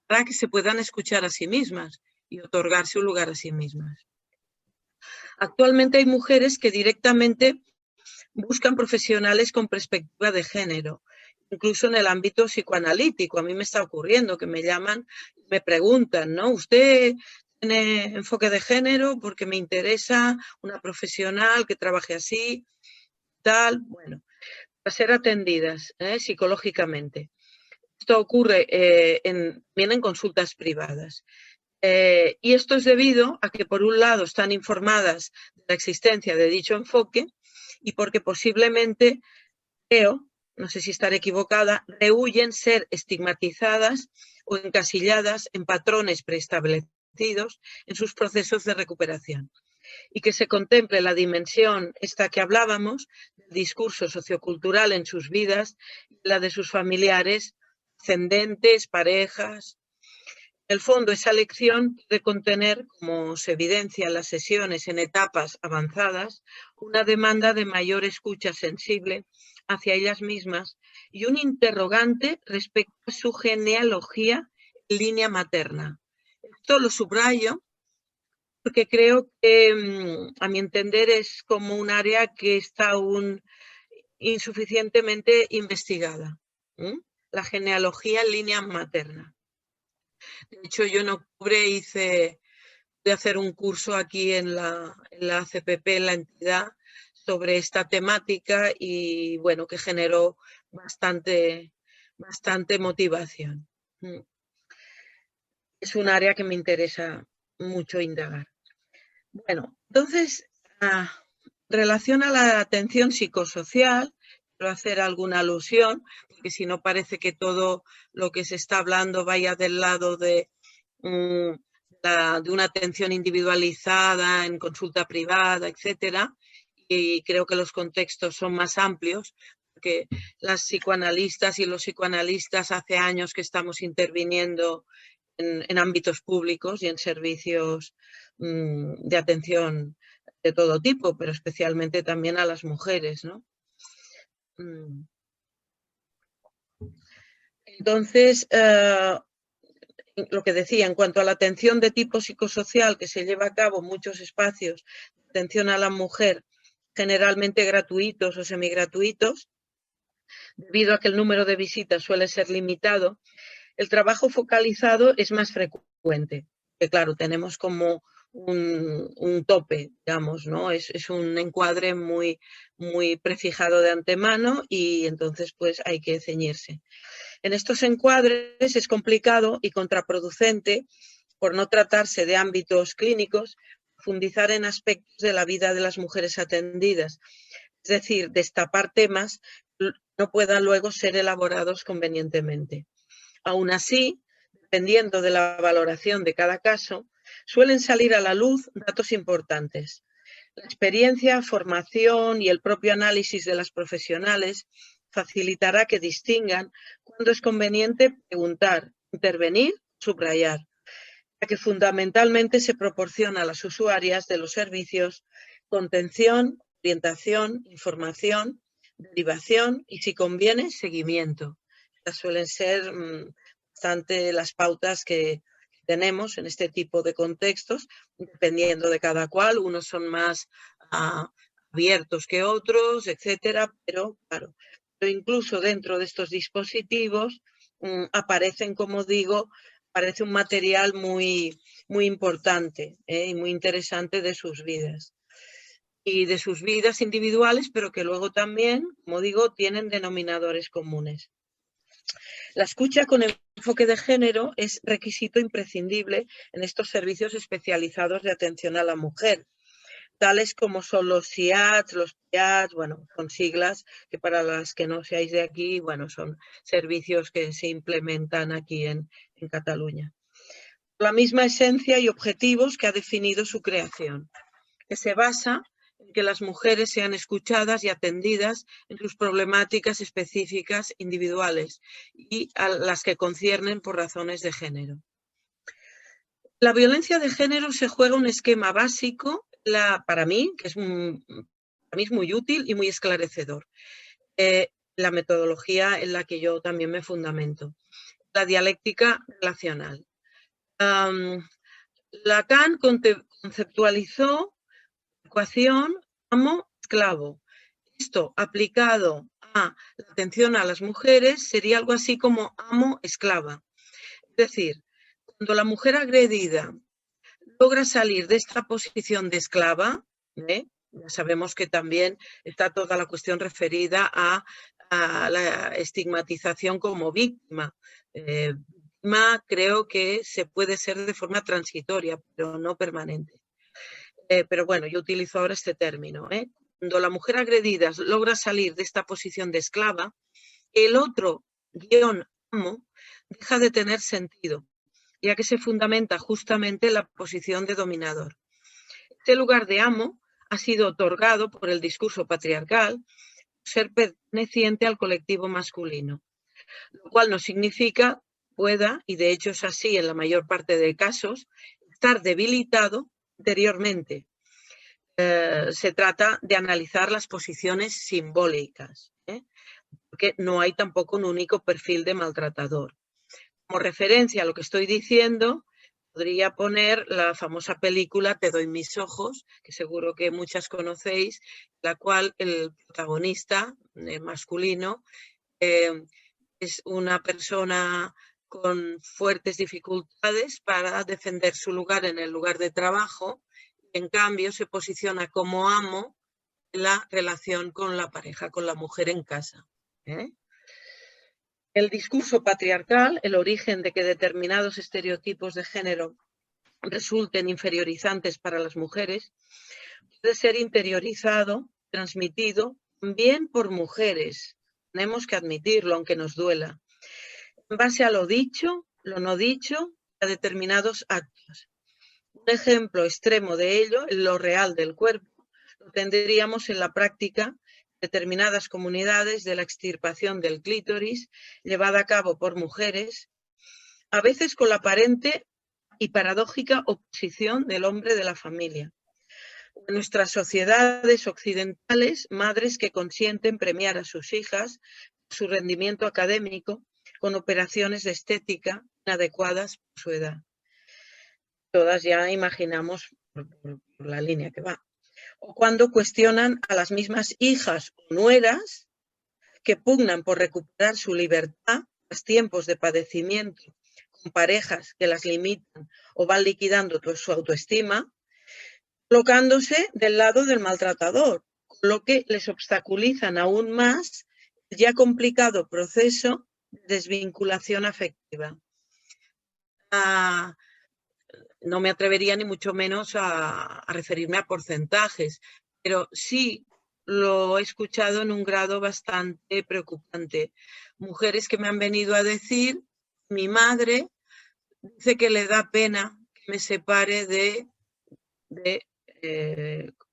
para que se puedan escuchar a sí mismas y otorgarse un lugar a sí mismas. Actualmente hay mujeres que directamente buscan profesionales con perspectiva de género, incluso en el ámbito psicoanalítico. A mí me está ocurriendo que me llaman, me preguntan, ¿no? ¿Usted tiene enfoque de género? Porque me interesa una profesional que trabaje así, tal. Bueno, para ser atendidas psicológicamente. Esto ocurre también en consultas privadas. Y esto es debido a que, por un lado, están informadas de la existencia de dicho enfoque y porque posiblemente, creo, no sé si estaré equivocada, rehuyen ser estigmatizadas o encasilladas en patrones preestablecidos en sus procesos de recuperación. Y que se contemple la dimensión esta que hablábamos, del discurso sociocultural en sus vidas, la de sus familiares, ascendentes, parejas. En el fondo, esa lección puede contener, como se evidencia en las sesiones en etapas avanzadas, una demanda de mayor escucha sensible hacia ellas mismas y un interrogante respecto a su genealogía en línea materna. Esto lo subrayo porque creo que, a mi entender, es como un área que está aún insuficientemente investigada. La genealogía en línea materna. De hecho, yo en octubre pude hacer un curso aquí en la CPP, en la entidad, sobre esta temática y, bueno, que generó bastante motivación. Es un área que me interesa mucho indagar. Bueno, entonces, en relación a la atención psicosocial, quiero hacer alguna alusión, porque si no parece que todo lo que se está hablando vaya del lado de una atención individualizada en consulta privada, etcétera, y creo que los contextos son más amplios, porque las psicoanalistas y los psicoanalistas hace años que estamos interviniendo en ámbitos públicos y en servicios de atención de todo tipo, pero especialmente también a las mujeres, ¿no? Entonces, lo que decía, en cuanto a la atención de tipo psicosocial que se lleva a cabo en muchos espacios de atención a la mujer, generalmente gratuitos o semigratuitos, debido a que el número de visitas suele ser limitado, el trabajo focalizado es más frecuente. Que claro, tenemos como un tope, digamos, ¿no? Es un encuadre muy, muy prefijado de antemano y entonces pues hay que ceñirse. En estos encuadres es complicado y contraproducente, por no tratarse de ámbitos clínicos, profundizar en aspectos de la vida de las mujeres atendidas, es decir, destapar temas que no puedan luego ser elaborados convenientemente. Aún así, dependiendo de la valoración de cada caso, suelen salir a la luz datos importantes. La experiencia, formación y el propio análisis de las profesionales facilitará que distingan cuándo es conveniente preguntar, intervenir, subrayar, ya que fundamentalmente se proporciona a las usuarias de los servicios contención, orientación, información, derivación y, si conviene, seguimiento. Estas suelen ser bastante las pautas que tenemos en este tipo de contextos, dependiendo de cada cual. Unos son más abiertos que otros, etcétera, pero claro, pero incluso dentro de estos dispositivos aparecen, como digo, parece un material muy, muy importante y muy interesante de sus vidas. Y de sus vidas individuales, pero que luego también, como digo, tienen denominadores comunes. La escucha con enfoque de género es requisito imprescindible en estos servicios especializados de atención a la mujer, tales como son los SIADs, los PIADs, bueno, son siglas que para las que no seáis de aquí, bueno, son servicios que se implementan aquí en Cataluña. La misma esencia y objetivos que ha definido su creación, que se basa en que las mujeres sean escuchadas y atendidas en sus problemáticas específicas individuales y a las que conciernen por razones de género. La violencia de género se juega un esquema básico, para mí, que es muy útil y muy esclarecedor. La metodología en la que yo también me fundamento, la dialéctica relacional. Lacan conceptualizó la ecuación amo-esclavo. Esto aplicado a la atención a las mujeres sería algo así como amo-esclava. Es decir, cuando la mujer agredida logra salir de esta posición de esclava, ya sabemos que también está toda la cuestión referida a la estigmatización como víctima. Creo que se puede ser de forma transitoria, pero no permanente. Pero bueno, yo utilizo ahora este término. Cuando la mujer agredida logra salir de esta posición de esclava, el otro amo deja de tener sentido, ya que se fundamenta justamente en la posición de dominador. Este lugar de amo ha sido otorgado por el discurso patriarcal ser perteneciente al colectivo masculino, lo cual no significa pueda, y de hecho es así en la mayor parte de casos, estar debilitado interiormente. Se trata de analizar las posiciones simbólicas, porque no hay tampoco un único perfil de maltratador. Como referencia a lo que estoy diciendo, podría poner la famosa película Te doy mis ojos, que seguro que muchas conocéis, la cual el protagonista masculino es una persona con fuertes dificultades para defender su lugar en el lugar de trabajo, y en cambio se posiciona como amo en la relación con la pareja, con la mujer en casa. El discurso patriarcal, el origen de que determinados estereotipos de género resulten inferiorizantes para las mujeres, puede ser interiorizado, transmitido también por mujeres. Tenemos que admitirlo, aunque nos duela, en base a lo dicho, lo no dicho, a determinados actos. Un ejemplo extremo de ello, en lo real del cuerpo, lo tendríamos en la práctica determinadas comunidades de la extirpación del clítoris llevada a cabo por mujeres, a veces con la aparente y paradójica oposición del hombre de la familia. En nuestras sociedades occidentales, madres que consienten premiar a sus hijas por su rendimiento académico con operaciones de estética inadecuadas por su edad. Todas ya imaginamos por la línea que va. O cuando cuestionan a las mismas hijas o nueras que pugnan por recuperar su libertad tras tiempos de padecimiento con parejas que las limitan o van liquidando su autoestima, colocándose del lado del maltratador, con lo que les obstaculizan aún más el ya complicado proceso de desvinculación afectiva. No me atrevería ni mucho menos a referirme a porcentajes, pero sí lo he escuchado en un grado bastante preocupante. Mujeres que me han venido a decir, mi madre dice que le da pena que me separe de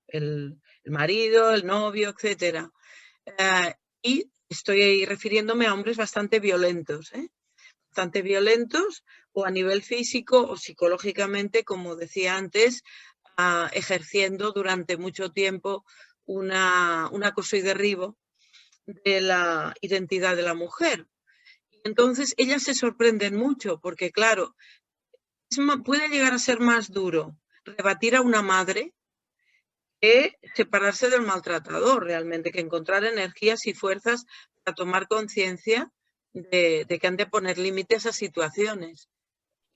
el marido, el novio, etc. Y estoy refiriéndome a hombres bastante violentos, bastante violentos o a nivel físico o psicológicamente, como decía antes, ejerciendo durante mucho tiempo un acoso y derribo de la identidad de la mujer. Y entonces ellas se sorprenden mucho porque, claro, puede llegar a ser más duro rebatir a una madre que separarse del maltratador realmente, que encontrar energías y fuerzas para tomar conciencia de que han de poner límites a situaciones.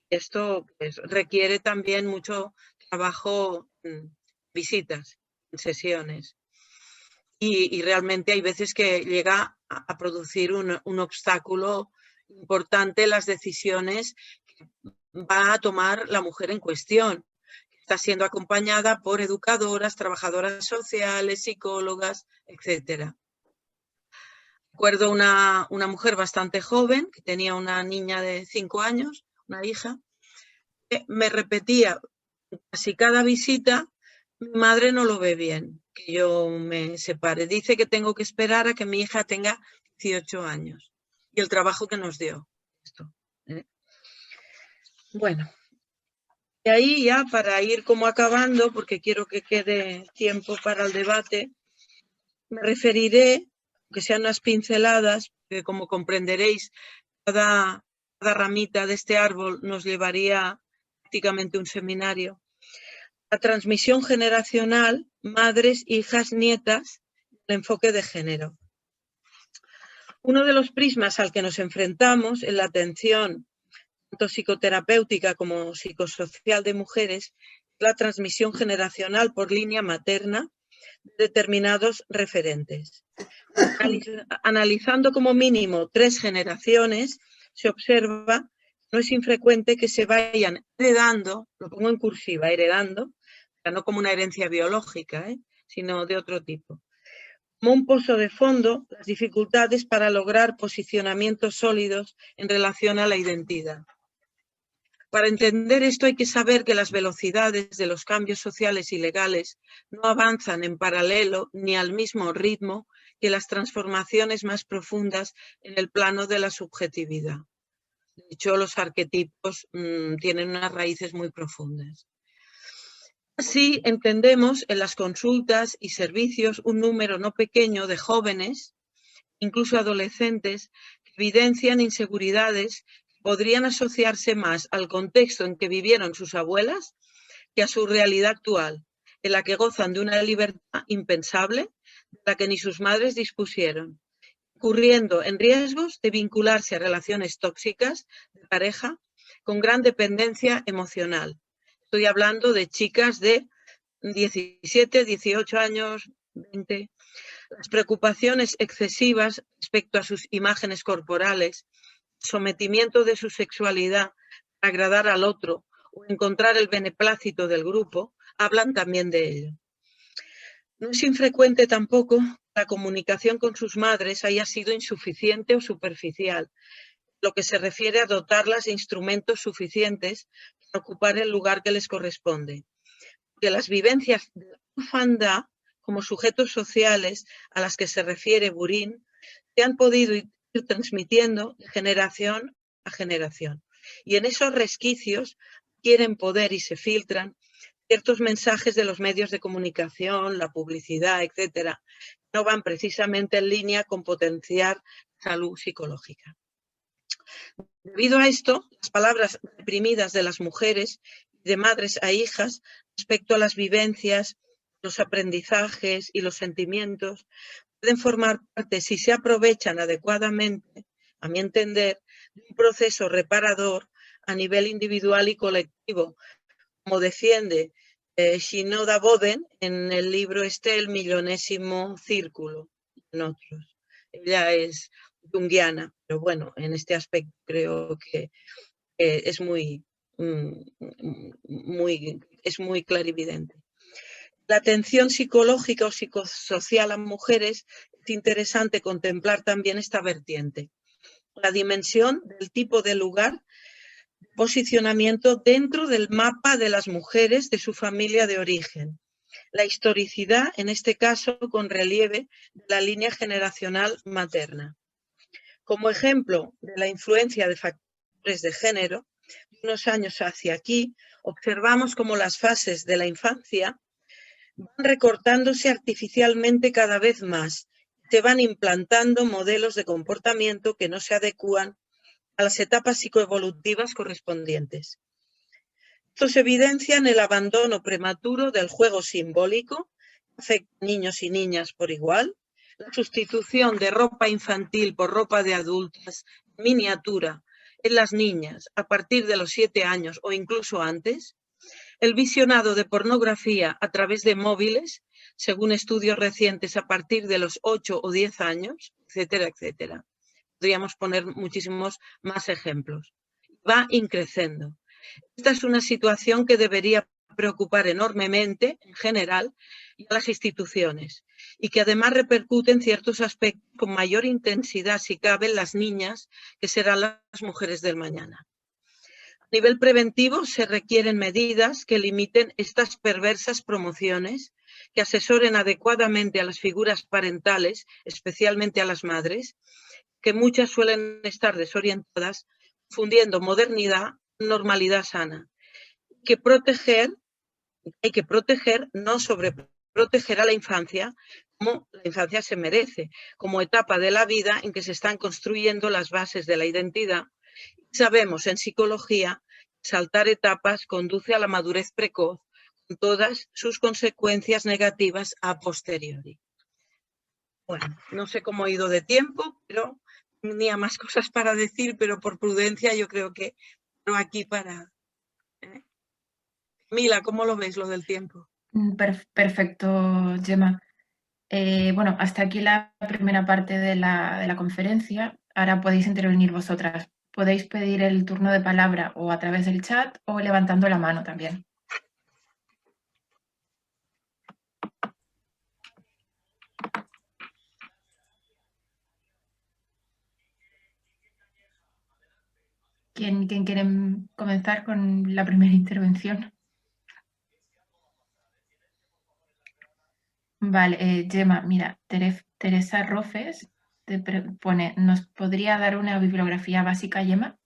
Esto pues, requiere también mucho trabajo en visitas, en sesiones. Y realmente hay veces que llega a producir un obstáculo importante en las decisiones que va a tomar la mujer en cuestión. Está siendo acompañada por educadoras, trabajadoras sociales, psicólogas, etc. Recuerdo una mujer bastante joven, que tenía una niña de 5 años, una hija, que me repetía casi cada visita: mi madre no lo ve bien, que yo me separe. Dice que tengo que esperar a que mi hija tenga 18 años. Y el trabajo que nos dio esto, ¿eh? Bueno, y ahí ya para ir como acabando, porque quiero que quede tiempo para el debate, me referiré, que sean unas pinceladas, que como comprenderéis, cada ramita de este árbol nos llevaría prácticamente un seminario. La transmisión generacional, madres, hijas, nietas, el enfoque de género. Uno de los prismas al que nos enfrentamos en la atención tanto psicoterapéutica como psicosocial de mujeres es la transmisión generacional por línea materna de determinados referentes. Analizando como mínimo 3 generaciones, se observa que no es infrecuente que se vayan heredando, lo pongo en cursiva, heredando, no como una herencia biológica, sino de otro tipo. Como un pozo de fondo, las dificultades para lograr posicionamientos sólidos en relación a la identidad. Para entender esto hay que saber que las velocidades de los cambios sociales y legales no avanzan en paralelo ni al mismo ritmo que las transformaciones más profundas en el plano de la subjetividad. De hecho, los arquetipos tienen unas raíces muy profundas. Así entendemos en las consultas y servicios un número no pequeño de jóvenes, incluso adolescentes, que evidencian inseguridades que podrían asociarse más al contexto en que vivieron sus abuelas que a su realidad actual, en la que gozan de una libertad impensable de la que ni sus madres dispusieron, incurriendo en riesgos de vincularse a relaciones tóxicas de pareja con gran dependencia emocional. Estoy hablando de chicas de 17, 18 años, 20. Las preocupaciones excesivas respecto a sus imágenes corporales, sometimiento de su sexualidad para agradar al otro o encontrar el beneplácito del grupo, hablan también de ello. No es infrecuente tampoco que la comunicación con sus madres haya sido insuficiente o superficial, lo que se refiere a dotarlas de instrumentos suficientes para ocupar el lugar que les corresponde. De las vivencias de la orfandad como sujetos sociales a las que se refiere Burin se han podido ir transmitiendo de generación a generación. Y en esos resquicios quieren poder y se filtran ciertos mensajes de los medios de comunicación, la publicidad, etcétera, no van precisamente en línea con potenciar salud psicológica. Debido a esto, las palabras reprimidas de las mujeres, de madres a hijas, respecto a las vivencias, los aprendizajes y los sentimientos, pueden formar parte, si se aprovechan adecuadamente, a mi entender, de un proceso reparador a nivel individual y colectivo, como defiende Shinoda Boden en el libro El millonésimo círculo, en otros. Ella es junguiana, pero bueno, en este aspecto creo que es muy clarividente. La atención psicológica o psicosocial a mujeres, es interesante contemplar también esta vertiente. La dimensión del tipo de lugar, posicionamiento dentro del mapa de las mujeres de su familia de origen. La historicidad, en este caso, con relieve de la línea generacional materna. Como ejemplo de la influencia de factores de género, de unos años hacia aquí, observamos cómo las fases de la infancia van recortándose artificialmente cada vez más. Se van implantando modelos de comportamiento que no se adecúan a las etapas psicoevolutivas correspondientes. Estos evidencian el abandono prematuro del juego simbólico, que afecta a niños y niñas por igual, la sustitución de ropa infantil por ropa de adultas en miniatura en las niñas a partir de los 7 años o incluso antes, el visionado de pornografía a través de móviles, según estudios recientes a partir de los 8 o 10 años, etcétera, etcétera. Podríamos poner muchísimos más ejemplos. Va increciendo. Esta es una situación que debería preocupar enormemente, en general, y a las instituciones, y que además repercute en ciertos aspectos con mayor intensidad, si cabe, en las niñas, que serán las mujeres del mañana. A nivel preventivo, se requieren medidas que limiten estas perversas promociones, que asesoren adecuadamente a las figuras parentales, especialmente a las madres, que muchas suelen estar desorientadas, confundiendo modernidad con normalidad sana. Hay que proteger, no sobreproteger a la infancia, como la infancia se merece, como etapa de la vida en que se están construyendo las bases de la identidad. Sabemos en psicología que saltar etapas conduce a la madurez precoz, con todas sus consecuencias negativas a posteriori. Bueno, no sé cómo he ido de tiempo, pero tenía más cosas para decir, pero por prudencia yo creo que no aquí para... Mila, ¿cómo lo ves lo del tiempo? Perfecto, Gemma. Bueno, hasta aquí la primera parte de la conferencia. Ahora podéis intervenir vosotras. Podéis pedir el turno de palabra o a través del chat o levantando la mano también. ¿Quién quiere comenzar con la primera intervención? Vale, Gemma, mira, Teresa Rofes te pone, ¿nos podría dar una bibliografía básica, Gemma?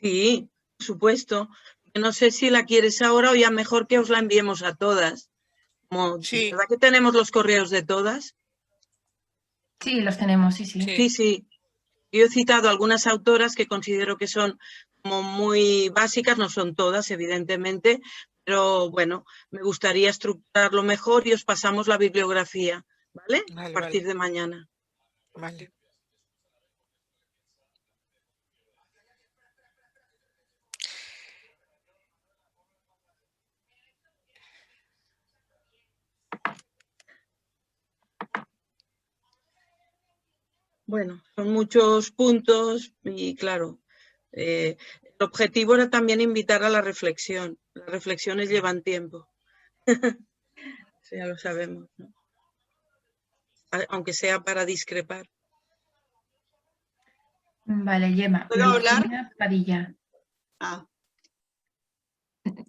Sí, por supuesto. No sé si la quieres ahora o ya mejor que os la enviemos a todas. Sí. ¿Verdad que tenemos los correos de todas? Sí, los tenemos, sí. Sí. Yo he citado algunas autoras que considero que son como muy básicas, no son todas, evidentemente, pero bueno, me gustaría estructurarlo mejor y os pasamos la bibliografía, ¿vale? Vale, a partir de mañana. Vale. Bueno, son muchos puntos y claro, el objetivo era también invitar a la reflexión. Las reflexiones llevan tiempo. Eso ya lo sabemos, ¿no? Aunque sea para discrepar. Vale, Gemma. ¿Puedo hablar? Virginia Padilla. Ah,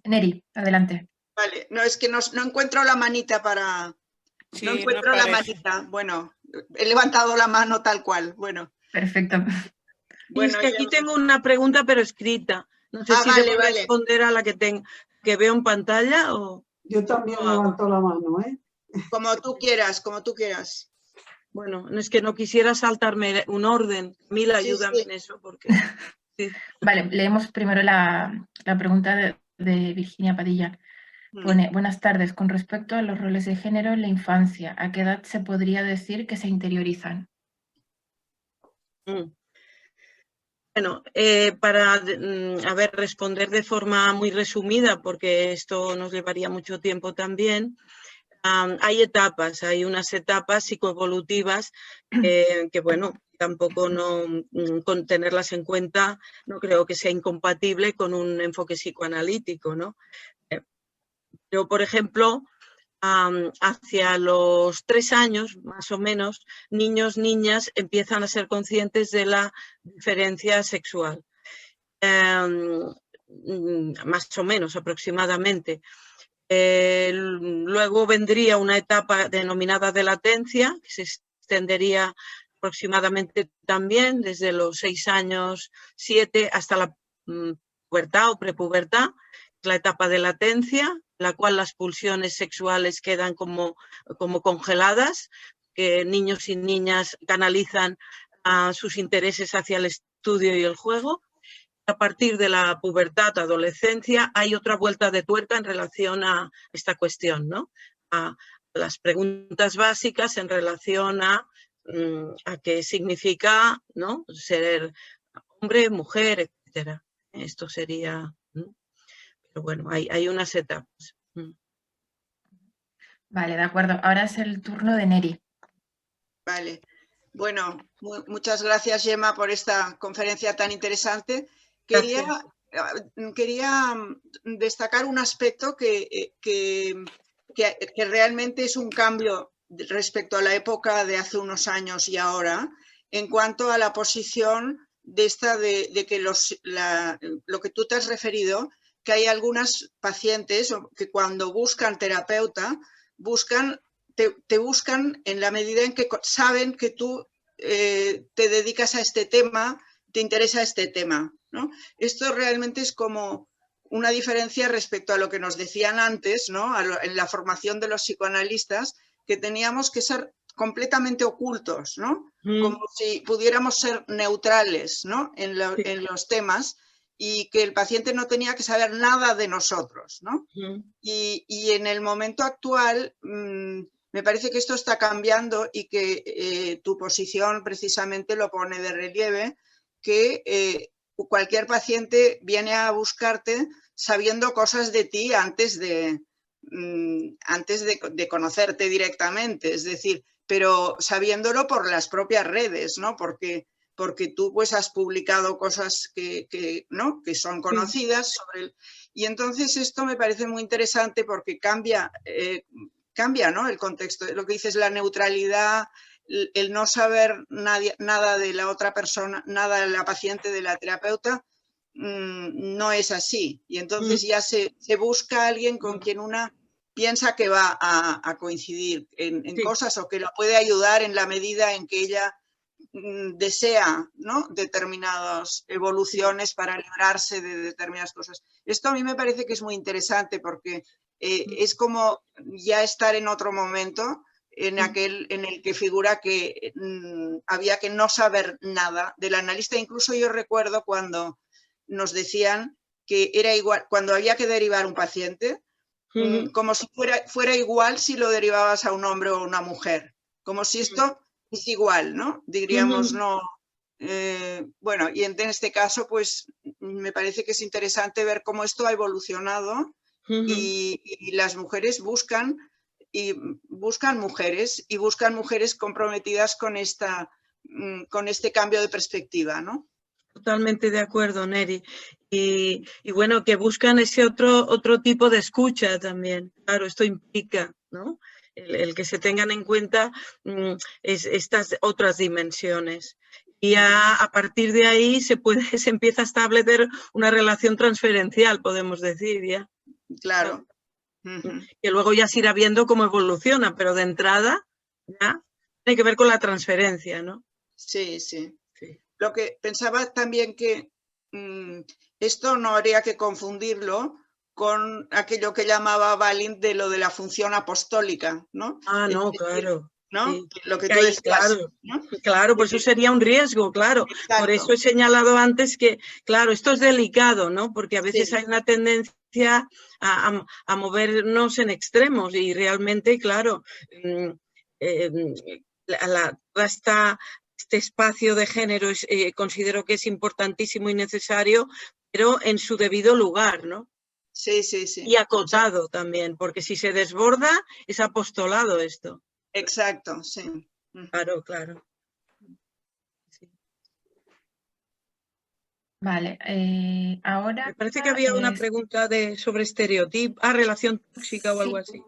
Neri, adelante. vale. No, es que no encuentro la manita para... Sí, no encuentro la aparece. manita. Bueno, he levantado la mano tal cual. Bueno. Perfecto. Y es que aquí tengo una pregunta pero escrita. No sé si vale, debo vale. responder a la que veo en pantalla o... Yo también levanto la mano, ¿eh? Como tú quieras, como tú quieras. Bueno, es que no quisiera saltarme un orden. Mila, ayúdame en eso porque... Sí. Vale, leemos primero la pregunta de Virginia Padilla. Pone, buenas tardes, con respecto a los roles de género en la infancia, ¿a qué edad se podría decir que se interiorizan? Bueno, para responder de forma muy resumida, porque esto nos llevaría mucho tiempo también, hay etapas, hay unas etapas psicoevolutivas que, bueno, tampoco con tenerlas en cuenta no creo que sea incompatible con un enfoque psicoanalítico, ¿no? Yo, por ejemplo, hacia los 3 años, más o menos, niños, niñas empiezan a ser conscientes de la diferencia sexual. Más o menos, aproximadamente. Luego vendría una etapa denominada de latencia, que se extendería aproximadamente también desde los 6 años, 7, hasta la pubertad o prepubertad, la etapa de latencia, la cual las pulsiones sexuales quedan como congeladas, que niños y niñas canalizan sus intereses hacia el estudio y el juego. a partir de la pubertad, adolescencia, hay otra vuelta de tuerca en relación a esta cuestión, ¿no? A las preguntas básicas en relación a qué significa, ¿no? Ser hombre, mujer, etcétera. Esto sería... Pero bueno, hay unas etapas. Vale, de acuerdo. Ahora es el turno de Neri. Vale. Bueno, muchas gracias, Gemma, por esta conferencia tan interesante. Quería destacar un aspecto que realmente es un cambio respecto a la época de hace unos años y ahora, en cuanto a la posición de que lo que tú te has referido, que hay algunas pacientes que cuando buscan terapeuta, te buscan en la medida en que saben que tú te dedicas a este tema, te interesa este tema, ¿no? Esto realmente es como una diferencia respecto a lo que nos decían antes, ¿no? En la formación de los psicoanalistas, que teníamos que ser completamente ocultos, ¿no? Como si pudiéramos ser neutrales, ¿no? en los temas, y que el paciente no tenía que saber nada de nosotros, ¿no? Y en el momento actual me parece que esto está cambiando y que tu posición precisamente lo pone de relieve, que cualquier paciente viene a buscarte sabiendo cosas de ti antes de conocerte directamente, es decir, pero sabiéndolo por las propias redes, ¿no? Porque tú pues has publicado cosas ¿no? que son conocidas sobre él. Y entonces esto me parece muy interesante porque cambia, ¿no? El contexto. Lo que dices, la neutralidad, el no saber nada de la otra persona, nada de la paciente, de la terapeuta, no es así. Y entonces ya se busca a alguien con quien una piensa que va a coincidir en cosas o que la puede ayudar en la medida en que ella desea, ¿no? Determinadas evoluciones para librarse de determinadas cosas. Esto a mí me parece que es muy interesante porque es como ya estar en otro momento en el que figura que había que no saber nada del analista. Incluso yo recuerdo cuando nos decían que era igual, cuando había que derivar un paciente, como si fuera igual si lo derivabas a un hombre o a una mujer, como si esto es igual, ¿no? Diríamos, no. Bueno, y en este caso, pues me parece que es interesante ver cómo esto ha evolucionado y las mujeres buscan mujeres comprometidas con este cambio de perspectiva, ¿no? Totalmente de acuerdo, Neri. Y bueno, que buscan ese otro tipo de escucha también. Claro, esto implica, ¿no? El que se tengan en cuenta estas otras dimensiones. Y a partir de ahí se empieza a establecer una relación transferencial, podemos decir, ya. Claro. Y luego ya se irá viendo cómo evoluciona, pero de entrada ya tiene que ver con la transferencia, ¿no? Sí. Lo que pensaba también que esto no habría que confundirlo con aquello que llamaba Balint de lo de la función apostólica, ¿no? Ah, no, claro. ¿no? Sí. Lo que tú decías, claro, ¿no? claro, pues eso sería un riesgo, claro. Exacto. Por eso he señalado antes que, claro, esto es delicado, ¿no? Porque a veces hay una tendencia a movernos en extremos y realmente, claro, este espacio de género considero que es importantísimo y necesario, pero en su debido lugar, ¿no? Sí. Y acotado también, porque si se desborda es apostolado esto. Exacto, sí. Claro. Sí. Vale, ahora... Me parece que había una pregunta sobre estereotipo, relación tóxica o algo así.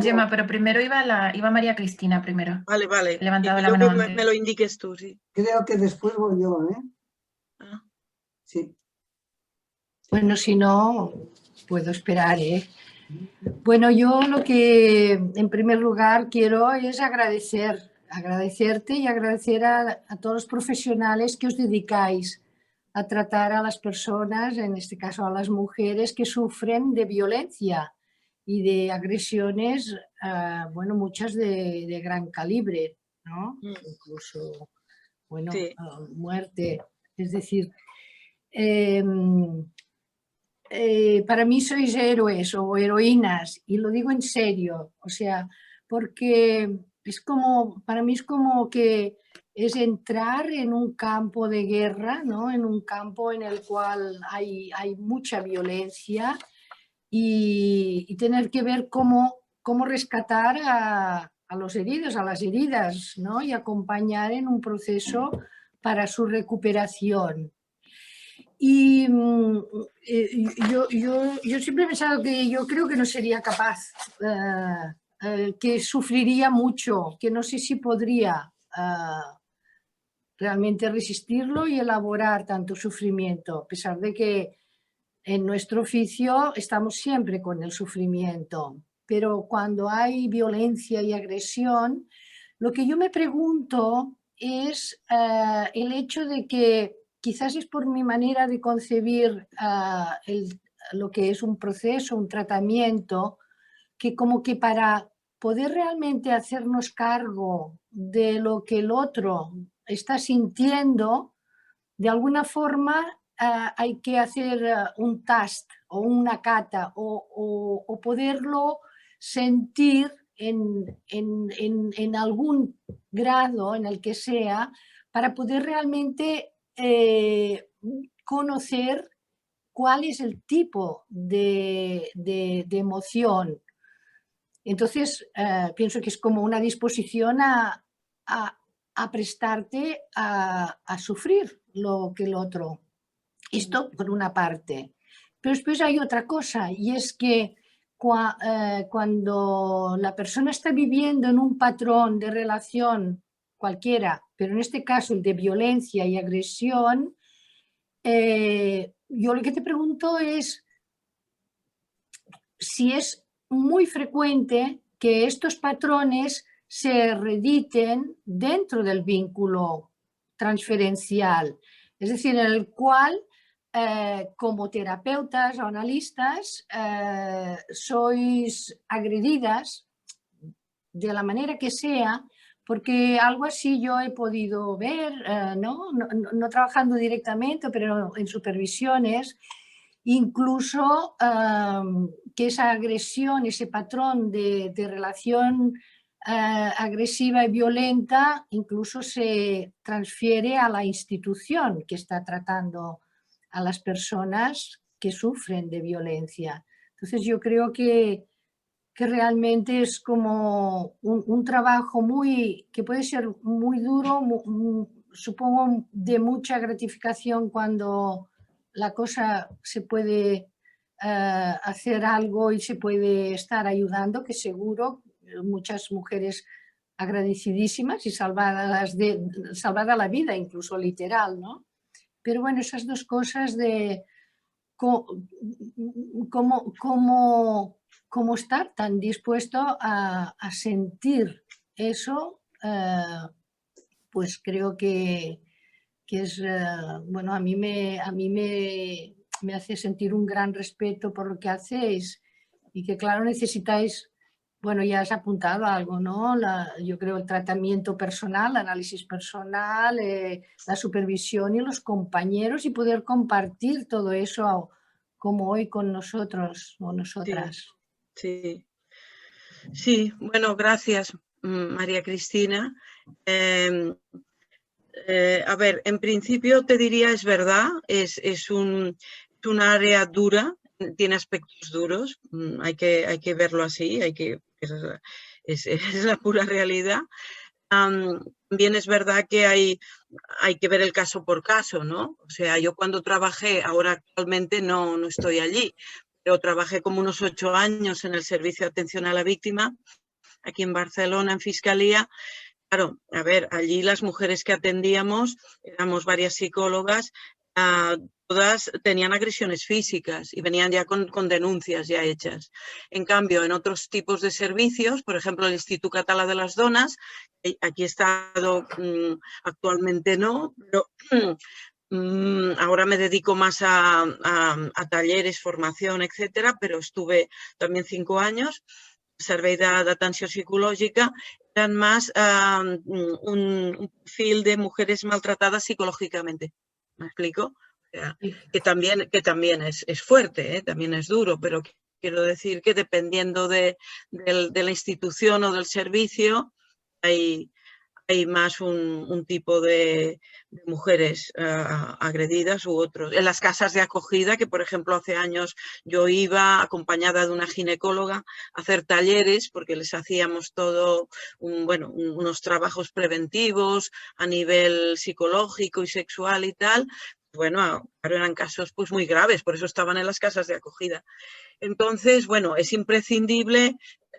Gemma, pero primero iba María Cristina primero. Vale. He levantado Y la mano antes. me lo indiques tú, sí. Creo que después voy yo, ¿eh? Sí. Bueno, si no, puedo esperar, ¿eh? Bueno, yo lo que en primer lugar quiero es agradecerte y agradecer a todos los profesionales que os dedicáis a tratar a las personas, en este caso a las mujeres que sufren de violencia y de agresiones, bueno, muchas de gran calibre, ¿no? Incluso, bueno, muerte. Es decir, para mí sois héroes o heroínas, y lo digo en serio, o sea, porque es como, para mí es como que es entrar en un campo de guerra, ¿no? En un campo en el cual hay mucha violencia y tener que ver cómo rescatar a los heridos, a las heridas, ¿no? Y acompañar en un proceso para su recuperación. Y yo siempre he pensado que yo creo que no sería capaz, que sufriría mucho, que no sé si podría realmente resistirlo y elaborar tanto sufrimiento, a pesar de que en nuestro oficio estamos siempre con el sufrimiento. Pero cuando hay violencia y agresión, lo que yo me pregunto es el hecho de que quizás es por mi manera de concebir lo que es un proceso, un tratamiento, que como que para poder realmente hacernos cargo de lo que el otro está sintiendo, de alguna forma hay que hacer un test o una cata o poderlo sentir en algún grado, en el que sea, para poder realmente conocer cuál es el tipo de emoción. Entonces, pienso que es como una disposición a prestarte a sufrir lo que el otro. Esto por una parte. Pero después hay otra cosa, y es que cuando la persona está viviendo en un patrón de relación cualquiera, pero en este caso el de violencia y agresión, yo lo que te pregunto es si es muy frecuente que estos patrones se rediten dentro del vínculo transferencial, es decir, en el cual como terapeutas o analistas sois agredidas de la manera que sea, porque algo así yo he podido ver, no trabajando directamente, pero en supervisiones, incluso que esa agresión, ese patrón de relación agresiva y violenta incluso se transfiere a la institución que está tratando a las personas que sufren de violencia. Entonces yo creo que realmente es como un trabajo que puede ser muy duro, supongo de mucha gratificación cuando la cosa se puede hacer algo y se puede estar ayudando, que seguro muchas mujeres agradecidísimas y salvada la vida, incluso literal, ¿no? Pero bueno, esas dos cosas de cómo estar tan dispuesto a sentir eso, pues creo que es, bueno, a mí me hace sentir un gran respeto por lo que hacéis y que claro necesitáis, bueno, ya has apuntado algo, ¿no? Yo creo el tratamiento personal, análisis personal, la supervisión y los compañeros y poder compartir todo eso como hoy con nosotros o nosotras. Sí, sí. Bueno, gracias María Cristina. A ver, en principio te diría, es verdad, es un área dura, tiene aspectos duros, hay que verlo así, es la pura realidad. También es verdad que hay que ver el caso por caso, ¿no? O sea, yo cuando trabajé, ahora actualmente no estoy allí, pero trabajé como unos 8 años en el Servicio de Atención a la Víctima, aquí en Barcelona, en Fiscalía. Claro, a ver, allí las mujeres que atendíamos, éramos varias psicólogas, todas tenían agresiones físicas y venían ya con denuncias ya hechas. En cambio, en otros tipos de servicios, por ejemplo, el Institut Català de las Dones, aquí he estado, actualmente no, pero ahora me dedico más a talleres, formación, etcétera, pero estuve también 5 años. Servei d'atenció psicològica, eran más un perfil de mujeres maltratadas psicológicamente. ¿Me explico? sea, que también es fuerte, también es duro, pero quiero decir que dependiendo de la institución o del servicio, hay más un tipo de mujeres agredidas u otros. En las casas de acogida, que por ejemplo hace años yo iba acompañada de una ginecóloga a hacer talleres porque les hacíamos todo, unos trabajos preventivos a nivel psicológico y sexual y tal. Bueno, eran casos pues muy graves, por eso estaban en las casas de acogida. Entonces, bueno, es imprescindible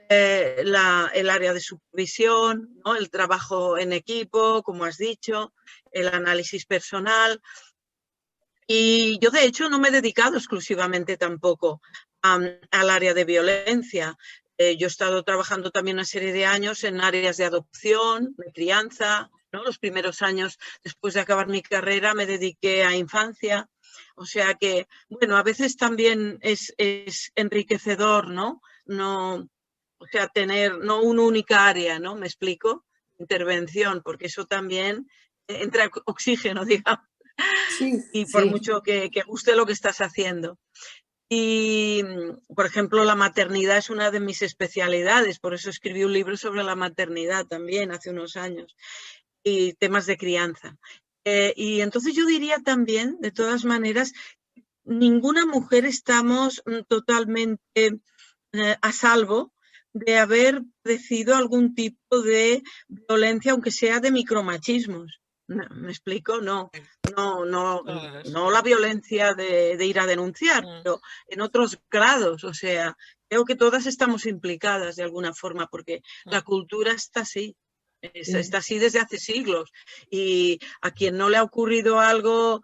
el área de supervisión, ¿no? El trabajo en equipo, como has dicho, el análisis personal. Y yo, de hecho, no me he dedicado exclusivamente tampoco al área de violencia. Yo he estado trabajando también una serie de años en áreas de adopción, de crianza, ¿no? Los primeros años después de acabar mi carrera me dediqué a infancia. O sea que, bueno, a veces también es enriquecedor, ¿no? O sea, tener no una única área, ¿no? ¿Me explico? Intervención, porque eso también entra oxígeno, digamos. Sí, Y por mucho que guste lo que estás haciendo. Y, por ejemplo, la maternidad es una de mis especialidades, por eso escribí un libro sobre la maternidad también hace unos años, y temas de crianza. Y entonces yo diría también, de todas maneras, ninguna mujer estamos totalmente a salvo de haber padecido algún tipo de violencia, aunque sea de micromachismos. ¿Me explico? No la violencia de ir a denunciar, pero en otros grados. O sea, creo que todas estamos implicadas de alguna forma, porque la cultura está así. Está así desde hace siglos, y a quien no le ha ocurrido algo,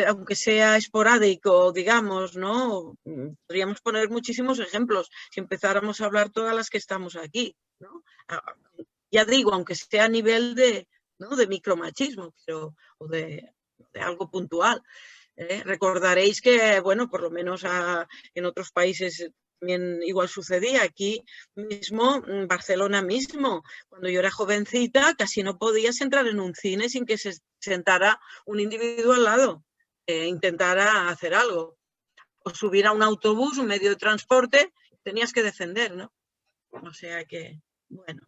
aunque sea esporádico, digamos, ¿no? Podríamos poner muchísimos ejemplos si empezáramos a hablar todas las que estamos aquí, ¿no? Ya digo, aunque sea a nivel de micromachismo, pero, o de algo puntual. Recordaréis que, bueno, por lo menos en otros países también igual sucedía. Aquí mismo, en Barcelona mismo, cuando yo era jovencita, casi no podías entrar en un cine sin que se sentara un individuo al lado, intentara hacer algo. O subir a un autobús, un medio de transporte, tenías que defender, ¿no? O sea que, bueno.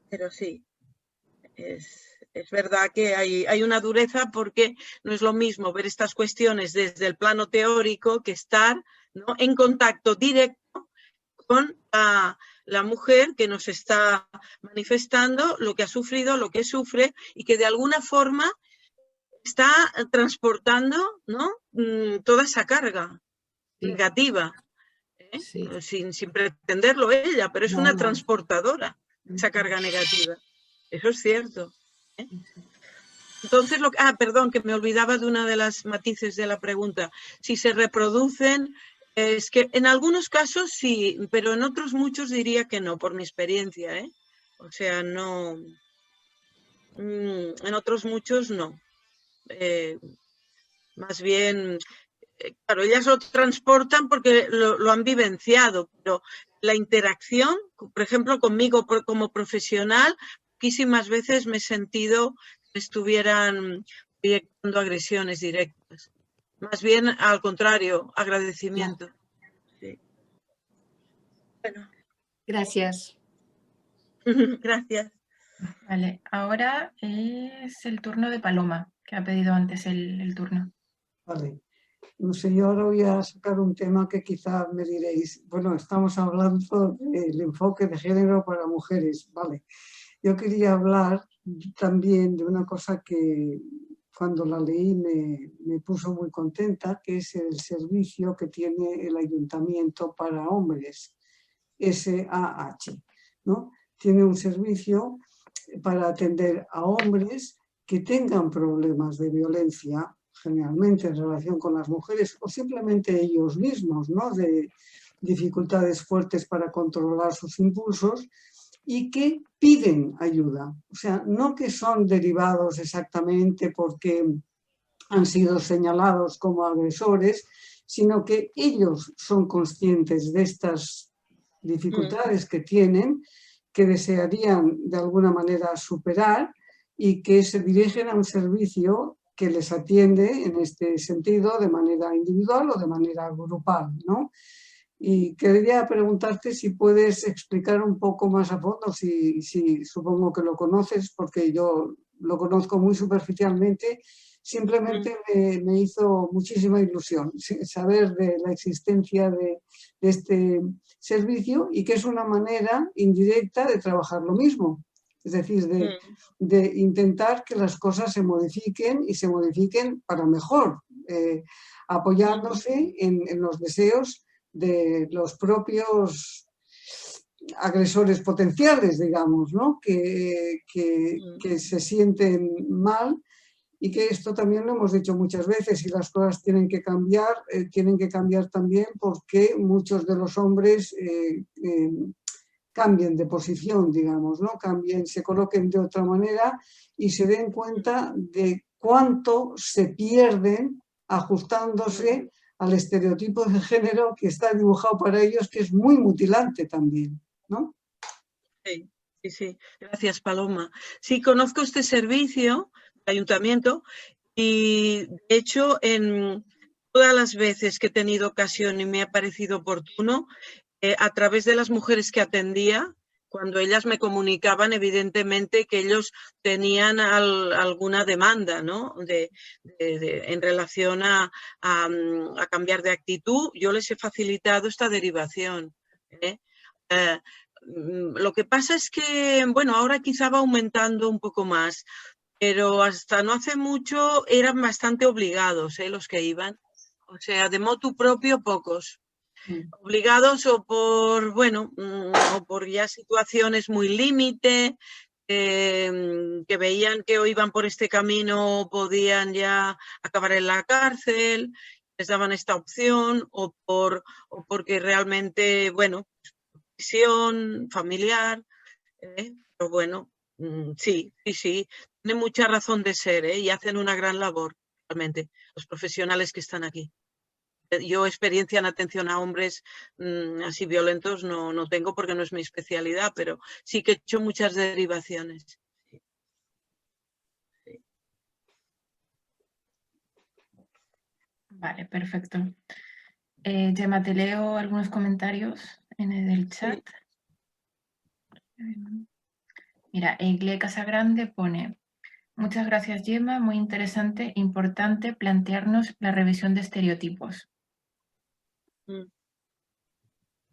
Pero sí, es verdad que hay una dureza, porque no es lo mismo ver estas cuestiones desde el plano teórico que estar, ¿no?, en contacto directo con la mujer que nos está manifestando lo que ha sufrido, lo que sufre, y que de alguna forma está transportando, ¿no?, toda esa carga negativa, sin pretenderlo ella, pero es una transportadora esa carga negativa. Eso es cierto. Entonces, perdón, que me olvidaba de una de las matices de la pregunta. Si se reproducen, es que en algunos casos sí, pero en otros muchos diría que no, por mi experiencia, ¿eh? O sea, no. En otros muchos no. Más bien, claro, ellas lo transportan porque lo han vivenciado, pero la interacción, por ejemplo, conmigo como profesional, poquísimas veces me he sentido que estuvieran proyectando agresiones directas. Más bien, al contrario, agradecimiento. Sí. Bueno. Gracias. Gracias. Vale, ahora es el turno de Paloma, que ha pedido antes el turno. Vale. No sé, yo ahora voy a sacar un tema que quizá me diréis, bueno, estamos hablando del enfoque de género para mujeres, vale. Yo quería hablar también de una cosa que cuando la leí me puso muy contenta, que es el servicio que tiene el ayuntamiento para hombres, SAH, ¿no? Tiene un servicio para atender a hombres que tengan problemas de violencia, generalmente en relación con las mujeres, o simplemente ellos mismos, ¿no?, de dificultades fuertes para controlar sus impulsos, y que piden ayuda. O sea, no que son derivados exactamente porque han sido señalados como agresores, sino que ellos son conscientes de estas dificultades que tienen, que desearían de alguna manera superar, y que se dirigen a un servicio que les atiende en este sentido de manera individual o de manera grupal, ¿no? Y quería preguntarte si puedes explicar un poco más a fondo, si supongo que lo conoces, porque yo lo conozco muy superficialmente. Simplemente me hizo muchísima ilusión saber de la existencia de este servicio y que es una manera indirecta de trabajar lo mismo. Es decir, de intentar que las cosas se modifiquen y se modifiquen para mejor, apoyándose en los deseos de los propios agresores potenciales, digamos, ¿no? que se sienten mal. Y que esto también lo hemos dicho muchas veces, y las cosas tienen que cambiar también porque muchos de los hombres cambien de posición, digamos, ¿no? Se coloquen de otra manera y se den cuenta de cuánto se pierden ajustándose al estereotipo de género que está dibujado para ellos, que es muy mutilante también, ¿no? Sí, sí, sí. Gracias, Paloma. Sí, conozco este servicio ayuntamiento y de hecho en todas las veces que he tenido ocasión y me ha parecido oportuno, a través de las mujeres que atendía, cuando ellas me comunicaban evidentemente que ellos tenían alguna demanda, ¿no? En relación a cambiar de actitud, yo les he facilitado esta derivación. Lo que pasa es que, bueno, ahora quizá va aumentando un poco más, pero hasta no hace mucho eran bastante obligados, los que iban. O sea, de motu propio, pocos. Obligados o por, bueno, o por ya situaciones muy límite, que veían que o iban por este camino o podían ya acabar en la cárcel, les daban esta opción, o porque realmente, bueno, prisión familiar, pero bueno, sí, tiene mucha razón de ser, y hacen una gran labor, realmente, los profesionales que están aquí. Yo experiencia en atención a hombres así violentos no tengo porque no es mi especialidad, pero sí que he hecho muchas derivaciones. Vale, perfecto. Gemma, te leo algunos comentarios en el chat. Mira, Egle Casagrande pone: muchas gracias, Gemma, muy interesante, importante plantearnos la revisión de estereotipos.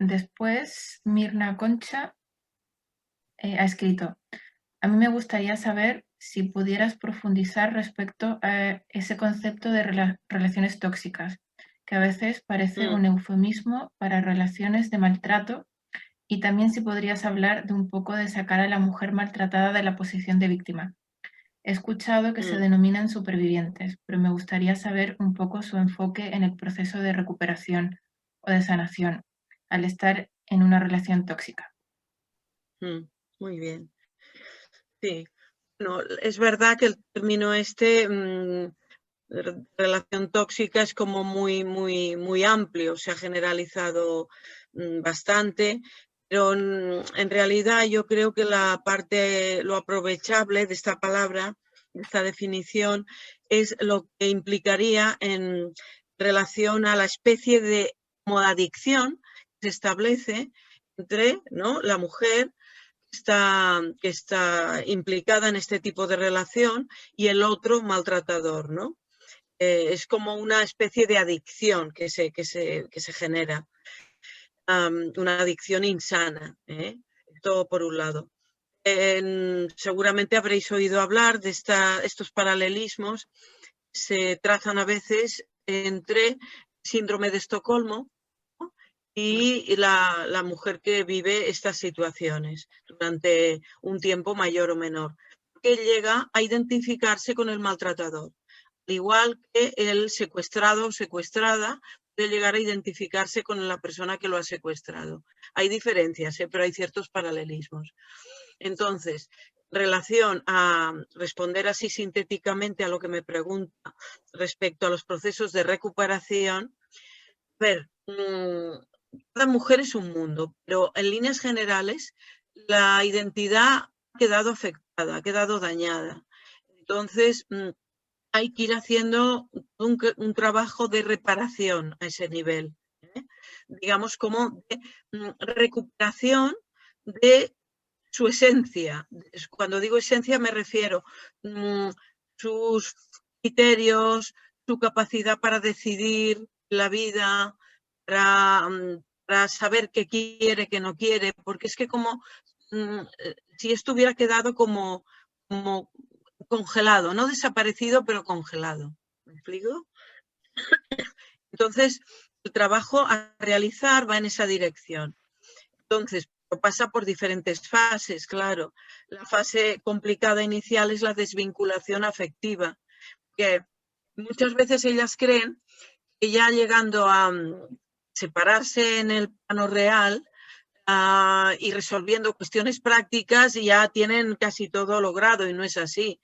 Después, Mirna Concha ha escrito: a mí me gustaría saber si pudieras profundizar respecto a ese concepto de relaciones tóxicas, que a veces parece un eufemismo para relaciones de maltrato, y también si podrías hablar de un poco de sacar a la mujer maltratada de la posición de víctima. He escuchado que se denominan supervivientes, pero me gustaría saber un poco su enfoque en el proceso de recuperación o de sanación al estar en una relación tóxica. Muy bien. Sí, no, es verdad que el término relación tóxica es como muy amplio, se ha generalizado bastante, pero en realidad yo creo que lo aprovechable de esta palabra, de esta definición, es lo que implicaría en relación a la especie de como adicción que se establece entre, ¿no?, la mujer que está implicada en este tipo de relación y el otro maltratador, ¿no? Es como una especie de adicción que se genera, una adicción insana, todo por un lado. Seguramente habréis oído hablar de estos paralelismos, se trazan a veces entre síndrome de Estocolmo, ¿no?, y la mujer que vive estas situaciones durante un tiempo mayor o menor, que llega a identificarse con el maltratador. Al igual que el secuestrado o secuestrada puede llegar a identificarse con la persona que lo ha secuestrado. Hay diferencias, pero hay ciertos paralelismos. Entonces, en relación a responder así sintéticamente a lo que me pregunta respecto a los procesos de recuperación, cada mujer es un mundo, pero en líneas generales la identidad ha quedado afectada, ha quedado dañada. Entonces, hay que ir haciendo un trabajo de reparación a ese nivel, digamos como de recuperación de su esencia. Cuando digo esencia me refiero a sus criterios, su capacidad para decidir la vida, para saber qué quiere, qué no quiere, porque es que como si esto hubiera quedado como congelado, no desaparecido, pero congelado. ¿Me explico? Entonces, el trabajo a realizar va en esa dirección. Entonces, pasa por diferentes fases, claro. La fase complicada inicial es la desvinculación afectiva, que muchas veces ellas creen que ya llegando a separarse en el plano real y resolviendo cuestiones prácticas ya tienen casi todo logrado, y no es así,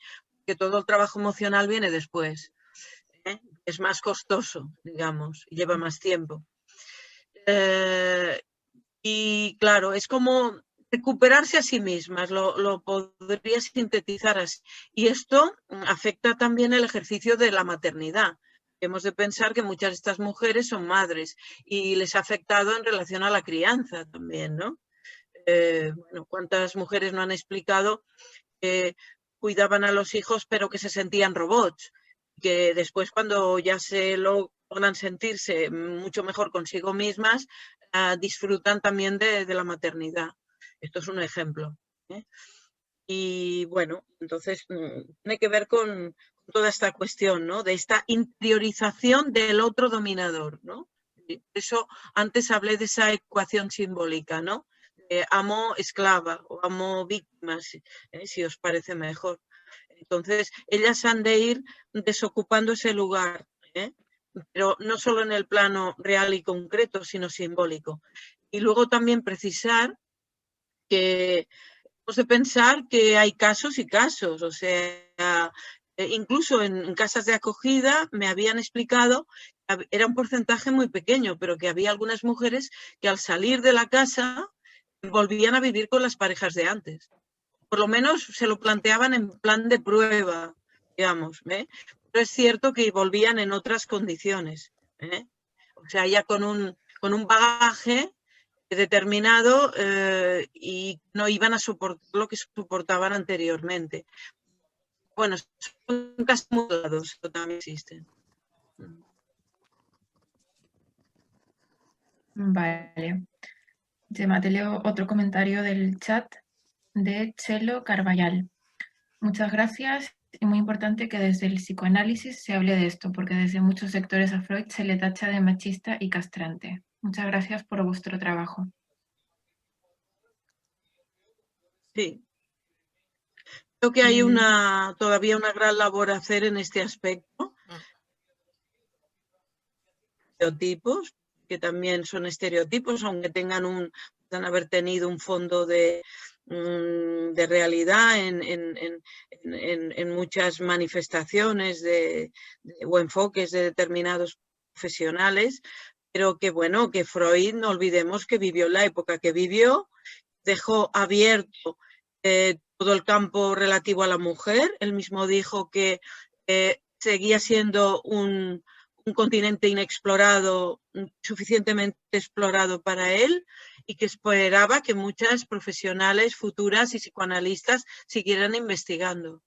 que todo el trabajo emocional viene después. Es más costoso, digamos, y lleva más tiempo. Y claro, es como recuperarse a sí mismas, lo podría sintetizar así. Y esto afecta también el ejercicio de la maternidad. Hemos de pensar que muchas de estas mujeres son madres y les ha afectado en relación a la crianza también, ¿no? Bueno, ¿cuántas mujeres no han explicado que cuidaban a los hijos pero que se sentían robots? Que después, cuando ya se logran sentirse mucho mejor consigo mismas, disfrutan también de la maternidad. Esto es un ejemplo. Y bueno, entonces tiene que ver con toda esta cuestión, ¿no? De esta interiorización del otro dominador, ¿no? Por eso antes hablé de esa ecuación simbólica, ¿no? Amo esclava o amo víctima, si os parece mejor. Entonces, ellas han de ir desocupando ese lugar, pero no solo en el plano real y concreto, sino simbólico. Y luego también precisar que hemos de pensar que hay casos y casos, o sea, incluso en casas de acogida me habían explicado que era un porcentaje muy pequeño, pero que había algunas mujeres que al salir de la casa volvían a vivir con las parejas de antes. Por lo menos se lo planteaban en plan de prueba, digamos, pero es cierto que volvían en otras condiciones, o sea, ya con un bagaje determinado y no iban a soportar lo que soportaban anteriormente. Bueno, son casos mudados, eso también existen. Vale. Gemma, te leo otro comentario del chat de Chelo Carballal. Muchas gracias. Es muy importante que desde el psicoanálisis se hable de esto, porque desde muchos sectores a Freud se le tacha de machista y castrante. Muchas gracias por vuestro trabajo. Sí. Creo que hay todavía una gran labor a hacer en este aspecto. Estereotipos, que también son estereotipos, aunque puedan haber tenido un fondo de realidad en muchas manifestaciones o enfoques de determinados profesionales, pero que bueno, que Freud, no olvidemos que vivió la época que vivió, dejó abierto todo el campo relativo a la mujer. Él mismo dijo que seguía siendo un continente inexplorado, suficientemente explorado para él, y que esperaba que muchas profesionales futuras y psicoanalistas siguieran investigando.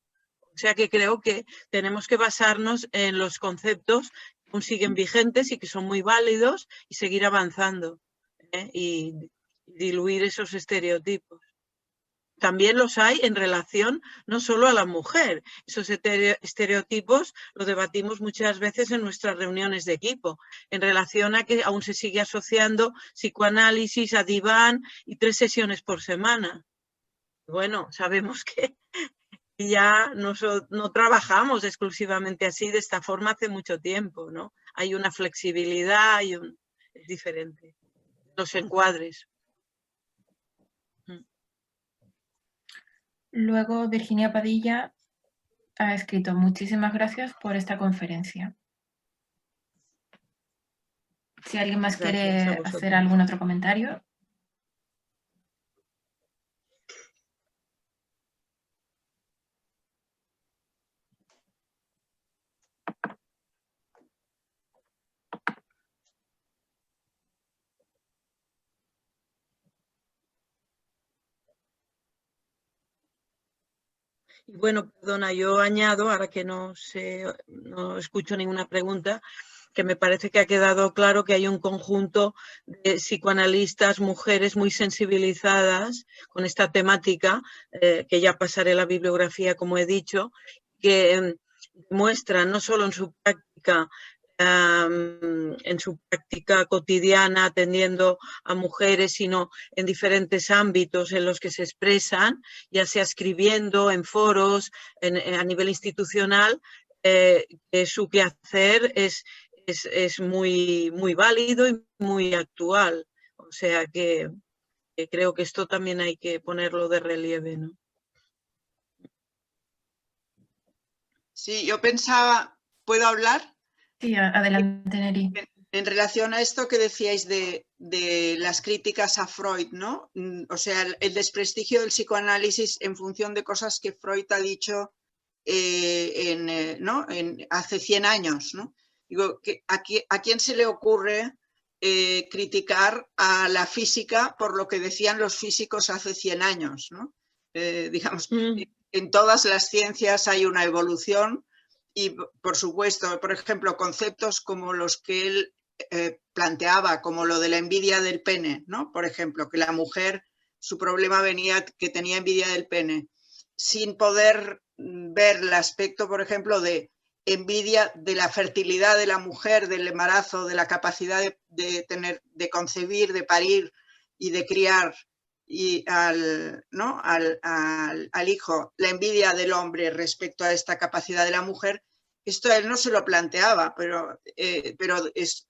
O sea que creo que tenemos que basarnos en los conceptos que aún siguen vigentes y que son muy válidos, y seguir avanzando y diluir esos estereotipos. También los hay en relación no solo a la mujer. Esos estereotipos los debatimos muchas veces en nuestras reuniones de equipo, en relación a que aún se sigue asociando psicoanálisis a diván y 3 sesiones por semana. Bueno, sabemos que ya no trabajamos exclusivamente así, de esta forma, hace mucho tiempo, ¿no? Hay una flexibilidad, es diferente. Los encuadres. Luego, Virginia Padilla ha escrito: muchísimas gracias por esta conferencia. Si alguien más quiere hacer algún otro comentario. Y bueno, perdona, yo añado, ahora que no escucho ninguna pregunta, que me parece que ha quedado claro que hay un conjunto de psicoanalistas, mujeres muy sensibilizadas con esta temática, que ya pasaré la bibliografía, como he dicho, que muestran no solo en su práctica cotidiana atendiendo a mujeres, sino en diferentes ámbitos en los que se expresan, ya sea escribiendo en foros, a nivel institucional, que su quehacer es muy, muy válido y muy actual. O sea que creo que esto también hay que ponerlo de relieve, ¿no? Sí, yo pensaba, ¿puedo hablar? Sí, adelante, Neri. En relación a esto que decíais de las críticas a Freud, ¿no? O sea, el desprestigio del psicoanálisis en función de cosas que Freud ha dicho hace 100 años, ¿no? Digo, ¿a quién se le ocurre criticar a la física por lo que decían los físicos hace 100 años, ¿no? Digamos, en todas las ciencias hay una evolución y, por supuesto, por ejemplo, conceptos como los que él planteaba, como lo de la envidia del pene, ¿no? Por ejemplo, que la mujer, su problema venía que tenía envidia del pene, sin poder ver el aspecto, por ejemplo, de envidia de la fertilidad de la mujer, del embarazo, de la capacidad de concebir, de parir y de criar y al hijo, la envidia del hombre respecto a esta capacidad de la mujer. Esto él no se lo planteaba, pero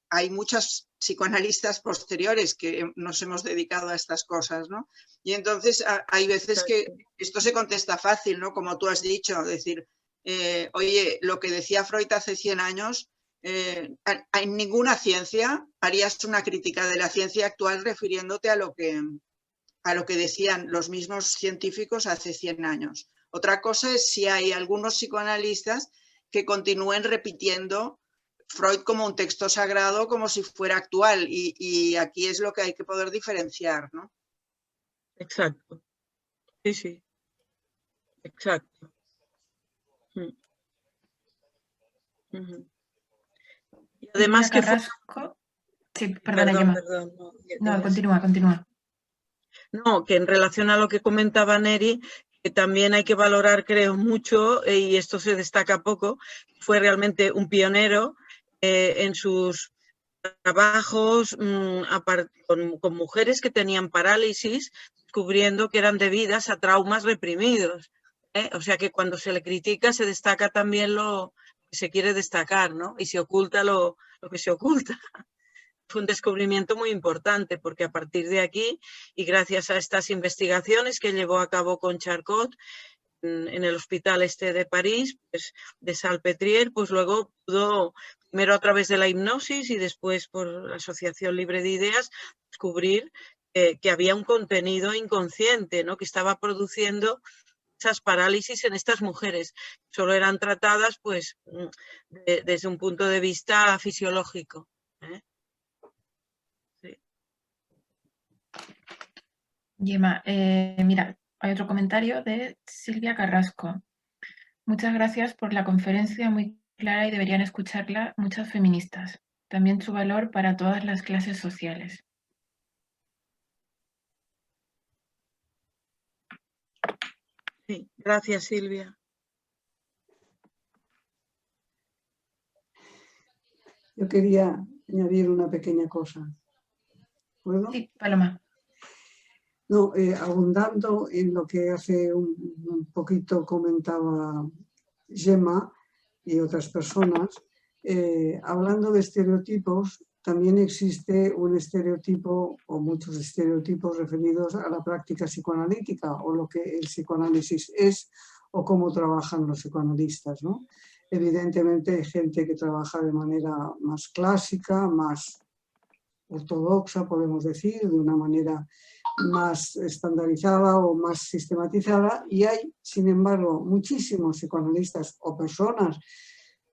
hay muchos psicoanalistas posteriores que nos hemos dedicado a estas cosas, ¿no? Y entonces hay veces que esto se contesta fácil, ¿no? Como tú has dicho, decir, oye, lo que decía Freud hace 100 años, en ninguna ciencia harías una crítica de la ciencia actual refiriéndote a lo que decían los mismos científicos hace 100 años. Otra cosa es si hay algunos psicoanalistas que continúen repitiendo Freud como un texto sagrado, como si fuera actual, y aquí es lo que hay que poder diferenciar, ¿no? Exacto. Sí, sí. Exacto. Y además que Carrasco... Sí, perdona, Gemma. No, continúa. No, que en relación a lo que comentaba Neri, que también hay que valorar, creo, mucho, y esto se destaca poco, fue realmente un pionero en sus trabajos con mujeres que tenían parálisis, descubriendo que eran debidas a traumas reprimidos. O sea que cuando se le critica se destaca también lo que se quiere destacar, ¿no? Y se oculta lo que se oculta. Fue un descubrimiento muy importante porque a partir de aquí y gracias a estas investigaciones que llevó a cabo con Charcot en el hospital de París, pues, de Salpêtrière, pues luego pudo, primero a través de la hipnosis y después por la Asociación Libre de Ideas, descubrir que había un contenido inconsciente, ¿no? Que estaba produciendo esas parálisis en estas mujeres. Solo eran tratadas pues, desde un punto de vista fisiológico. Sí. Gemma, mira, hay otro comentario de Silvia Carrasco. Muchas gracias por la conferencia muy clara y deberían escucharla muchas feministas. También su valor para todas las clases sociales. Sí, gracias, Silvia. Yo quería añadir una pequeña cosa. ¿Puedo? Sí, Paloma. No, abundando en lo que hace un poquito comentaba Gemma y otras personas, hablando de estereotipos, también existe un estereotipo o muchos estereotipos referidos a la práctica psicoanalítica o lo que el psicoanálisis es o cómo trabajan los psicoanalistas, ¿no? Evidentemente hay gente que trabaja de manera más clásica, más ortodoxa, podemos decir, de una manera más estandarizada o más sistematizada, y hay, sin embargo, muchísimos psicoanalistas o personas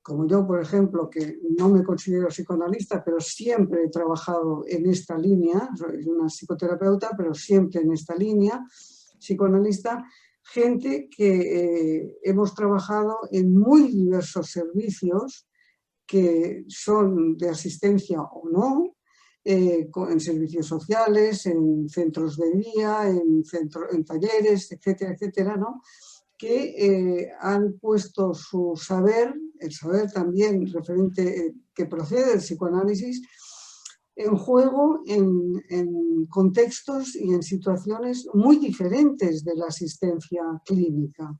como yo, por ejemplo, que no me considero psicoanalista, pero siempre he trabajado en esta línea, soy una psicoterapeuta, pero siempre en esta línea psicoanalista, gente que hemos trabajado en muy diversos servicios que son de asistencia o no, en servicios sociales, en centros de día, en talleres, etcétera, etcétera, ¿no? Que han puesto su saber, el saber también referente que procede del psicoanálisis, en juego en contextos y en situaciones muy diferentes de la asistencia clínica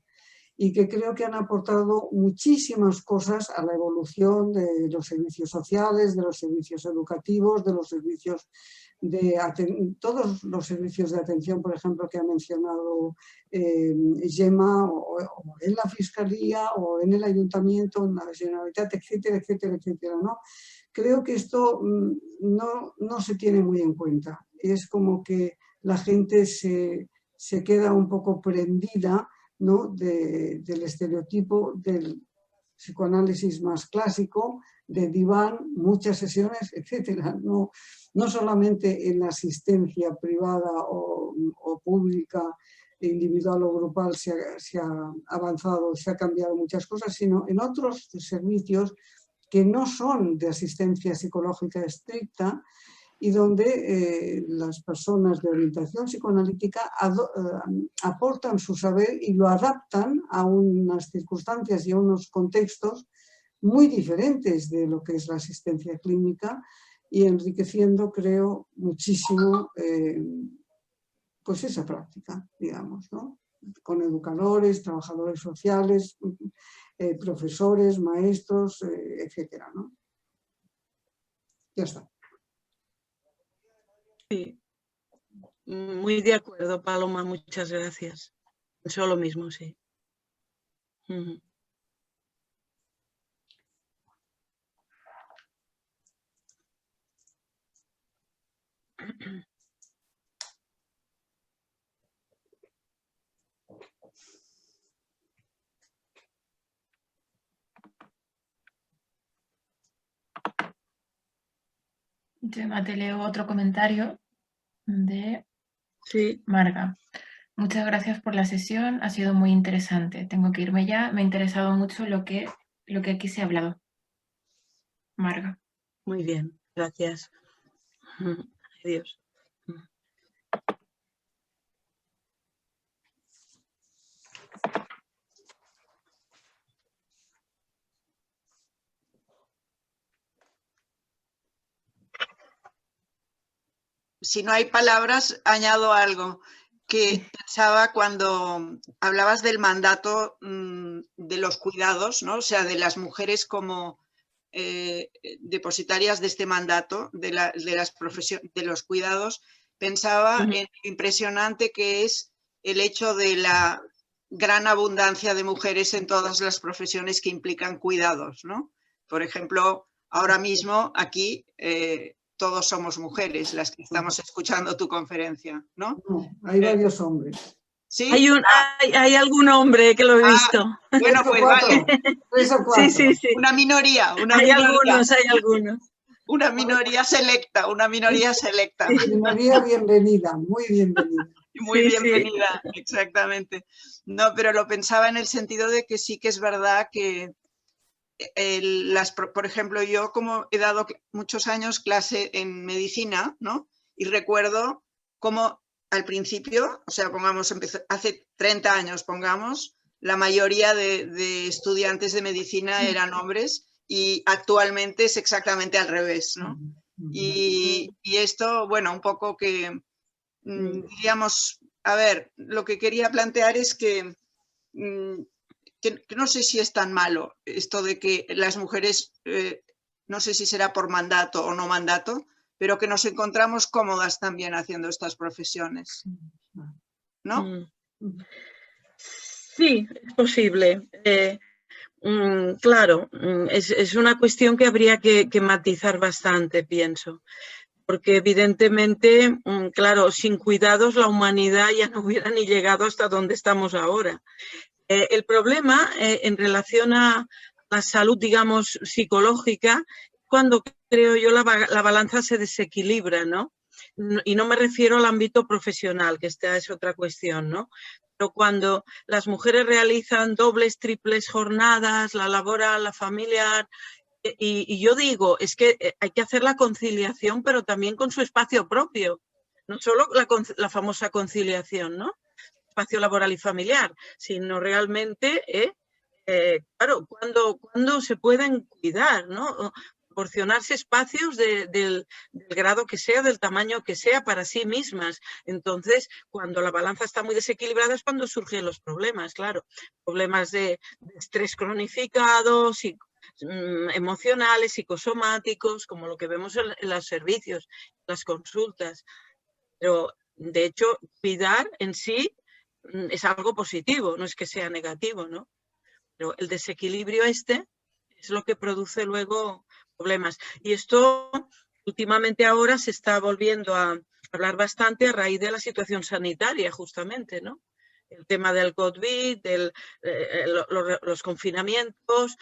y que creo que han aportado muchísimas cosas a la evolución de los servicios sociales, de los servicios educativos, de los servicios todos los servicios de atención, por ejemplo, que ha mencionado Gemma, o en la Fiscalía, o en el Ayuntamiento, en la Generalitat, etcétera, etcétera, etcétera, ¿no? Creo que esto no se tiene muy en cuenta. Es como que la gente se queda un poco prendida, ¿no? del estereotipo del psicoanálisis más clásico, de diván, muchas sesiones, etcétera. No solamente en la asistencia privada o pública, individual o grupal se ha avanzado, se ha cambiado muchas cosas, sino en otros servicios que no son de asistencia psicológica estricta y donde las personas de orientación psicoanalítica aportan su saber y lo adaptan a unas circunstancias y a unos contextos muy diferentes de lo que es la asistencia clínica y enriqueciendo, creo, muchísimo pues esa práctica, digamos, ¿no? Con educadores, trabajadores sociales, profesores, maestros, etcétera, ¿no? Ya está. Sí, muy de acuerdo, Paloma, muchas gracias. Eso lo mismo, sí. Gemma, te leo otro comentario de Sí. Marga. Muchas gracias por la sesión, ha sido muy interesante. Tengo que irme ya, me ha interesado mucho lo que aquí se ha hablado. Marga. Muy bien, gracias. Adiós. Si no hay palabras, añado algo que pensaba cuando hablabas del mandato de los cuidados, ¿no? O sea, de las mujeres como depositarias de este mandato, de los cuidados, pensaba en lo impresionante que es el hecho de la gran abundancia de mujeres en todas las profesiones que implican cuidados, ¿no? Por ejemplo, ahora mismo aquí todos somos mujeres las que estamos escuchando tu conferencia, ¿no? No, hay varios hombres. ¿Sí? Hay algún hombre que lo he visto. Bueno, pues vale. 3 o 4. Sí. Una minoría. Hay algunos. Una minoría selecta, una minoría selecta. Minoría bienvenida, muy bienvenida. Muy bienvenida, exactamente. No, pero lo pensaba en el sentido de que sí que es verdad que por ejemplo, yo como he dado muchos años clase en medicina, ¿no? Y recuerdo cómo al principio, o sea, pongamos, hace 30 años, pongamos, la mayoría de estudiantes de medicina eran hombres y actualmente es exactamente al revés, ¿no? Y esto, bueno, un poco que, diríamos, a ver, lo que quería plantear es que no sé si es tan malo esto de que las mujeres, no sé si será por mandato o no mandato, pero que nos encontramos cómodas también haciendo estas profesiones, ¿no? Sí, es posible. Claro, es una cuestión que habría que matizar bastante, pienso. Porque evidentemente, claro, sin cuidados la humanidad ya no hubiera ni llegado hasta donde estamos ahora. El problema en relación a la salud, digamos, psicológica, cuando creo yo la balanza se desequilibra, ¿no? Y no me refiero al ámbito profesional, que esta es otra cuestión, ¿no? pero cuando las mujeres realizan dobles, triples jornadas, la laboral, la familiar, y yo digo, es que hay que hacer la conciliación, pero también con su espacio propio, no solo la famosa conciliación, ¿no? Espacio laboral y familiar, sino realmente, claro, cuando se pueden cuidar, ¿no? Proporcionarse espacios del grado que sea, del tamaño que sea para sí mismas. Entonces, cuando la balanza está muy desequilibrada es cuando surgen los problemas, claro. Problemas de estrés cronificado, emocionales, psicosomáticos, como lo que vemos en los servicios, las consultas. Pero, de hecho, cuidar en sí es algo positivo, no es que sea negativo, ¿no? Pero el desequilibrio es lo que produce luego problemas. Y esto últimamente ahora se está volviendo a hablar bastante a raíz de la situación sanitaria, justamente, ¿no? El tema del COVID, los confinamientos,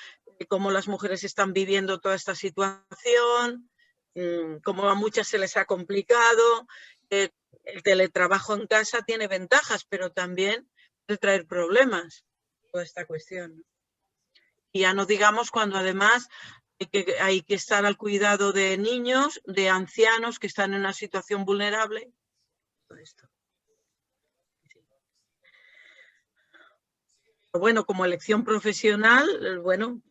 cómo las mujeres están viviendo toda esta situación, cómo a muchas se les ha complicado. El teletrabajo en casa tiene ventajas, pero también puede traer problemas, toda esta cuestión. Y ya no digamos cuando además hay que estar al cuidado de niños, de ancianos que están en una situación vulnerable. Todo esto. Pero bueno, como elección profesional, bueno,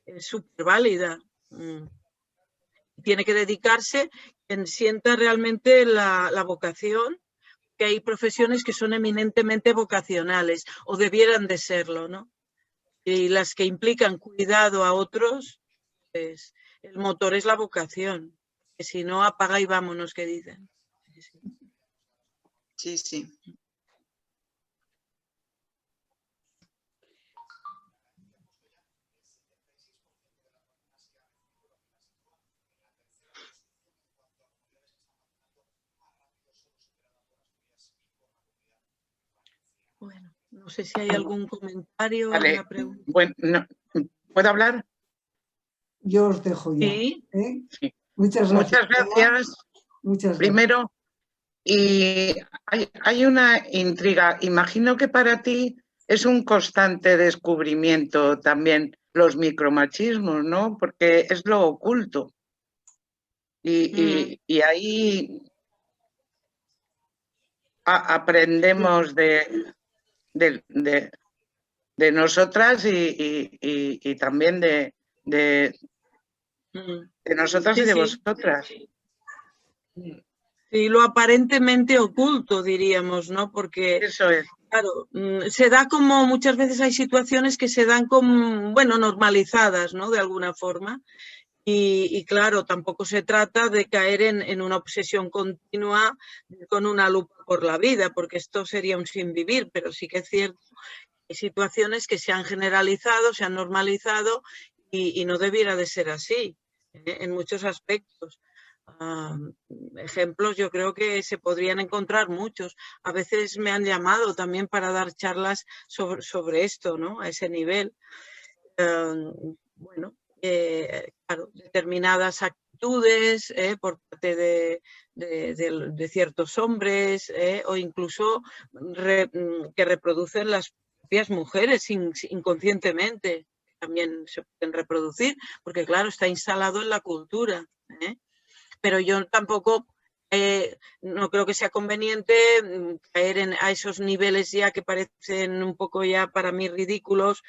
es súper válida. Tiene que dedicarse quien sienta realmente la vocación, que hay profesiones que son eminentemente vocacionales o debieran de serlo, ¿no? Y las que implican cuidado a otros, pues el motor es la vocación, que si no apaga y vámonos, que dicen. Sí, sí. Bueno, no sé si hay algún comentario, vale. alguna pregunta. Bueno, no, ¿puedo hablar? Yo os dejo ya. Sí. Sí. Muchas gracias. Muchas gracias. Muchas gracias. Primero, y hay una intriga. Imagino que para ti es un constante descubrimiento también los micromachismos, ¿no? Porque es lo oculto. Y ahí aprendemos de nosotras y también de nosotras y de vosotras. Sí, lo aparentemente oculto, diríamos, ¿no? Porque, eso es. Claro, se da como, muchas veces hay situaciones que se dan como, bueno, normalizadas, ¿no? De alguna forma. Y claro, tampoco se trata de caer en una obsesión continua con una lupa por la vida, porque esto sería un sinvivir, pero sí que es cierto que hay situaciones que se han generalizado, se han normalizado y no debiera de ser así, en muchos aspectos. Ejemplos yo creo que se podrían encontrar muchos. A veces me han llamado también para dar charlas sobre esto, ¿no? A ese nivel. Bueno, claro, determinadas actitudes por parte de ciertos hombres o incluso que reproducen las propias mujeres inconscientemente. También se pueden reproducir porque, claro, está instalado en la cultura. Pero yo tampoco no creo que sea conveniente caer a esos niveles ya que parecen un poco ya para mí ridículos.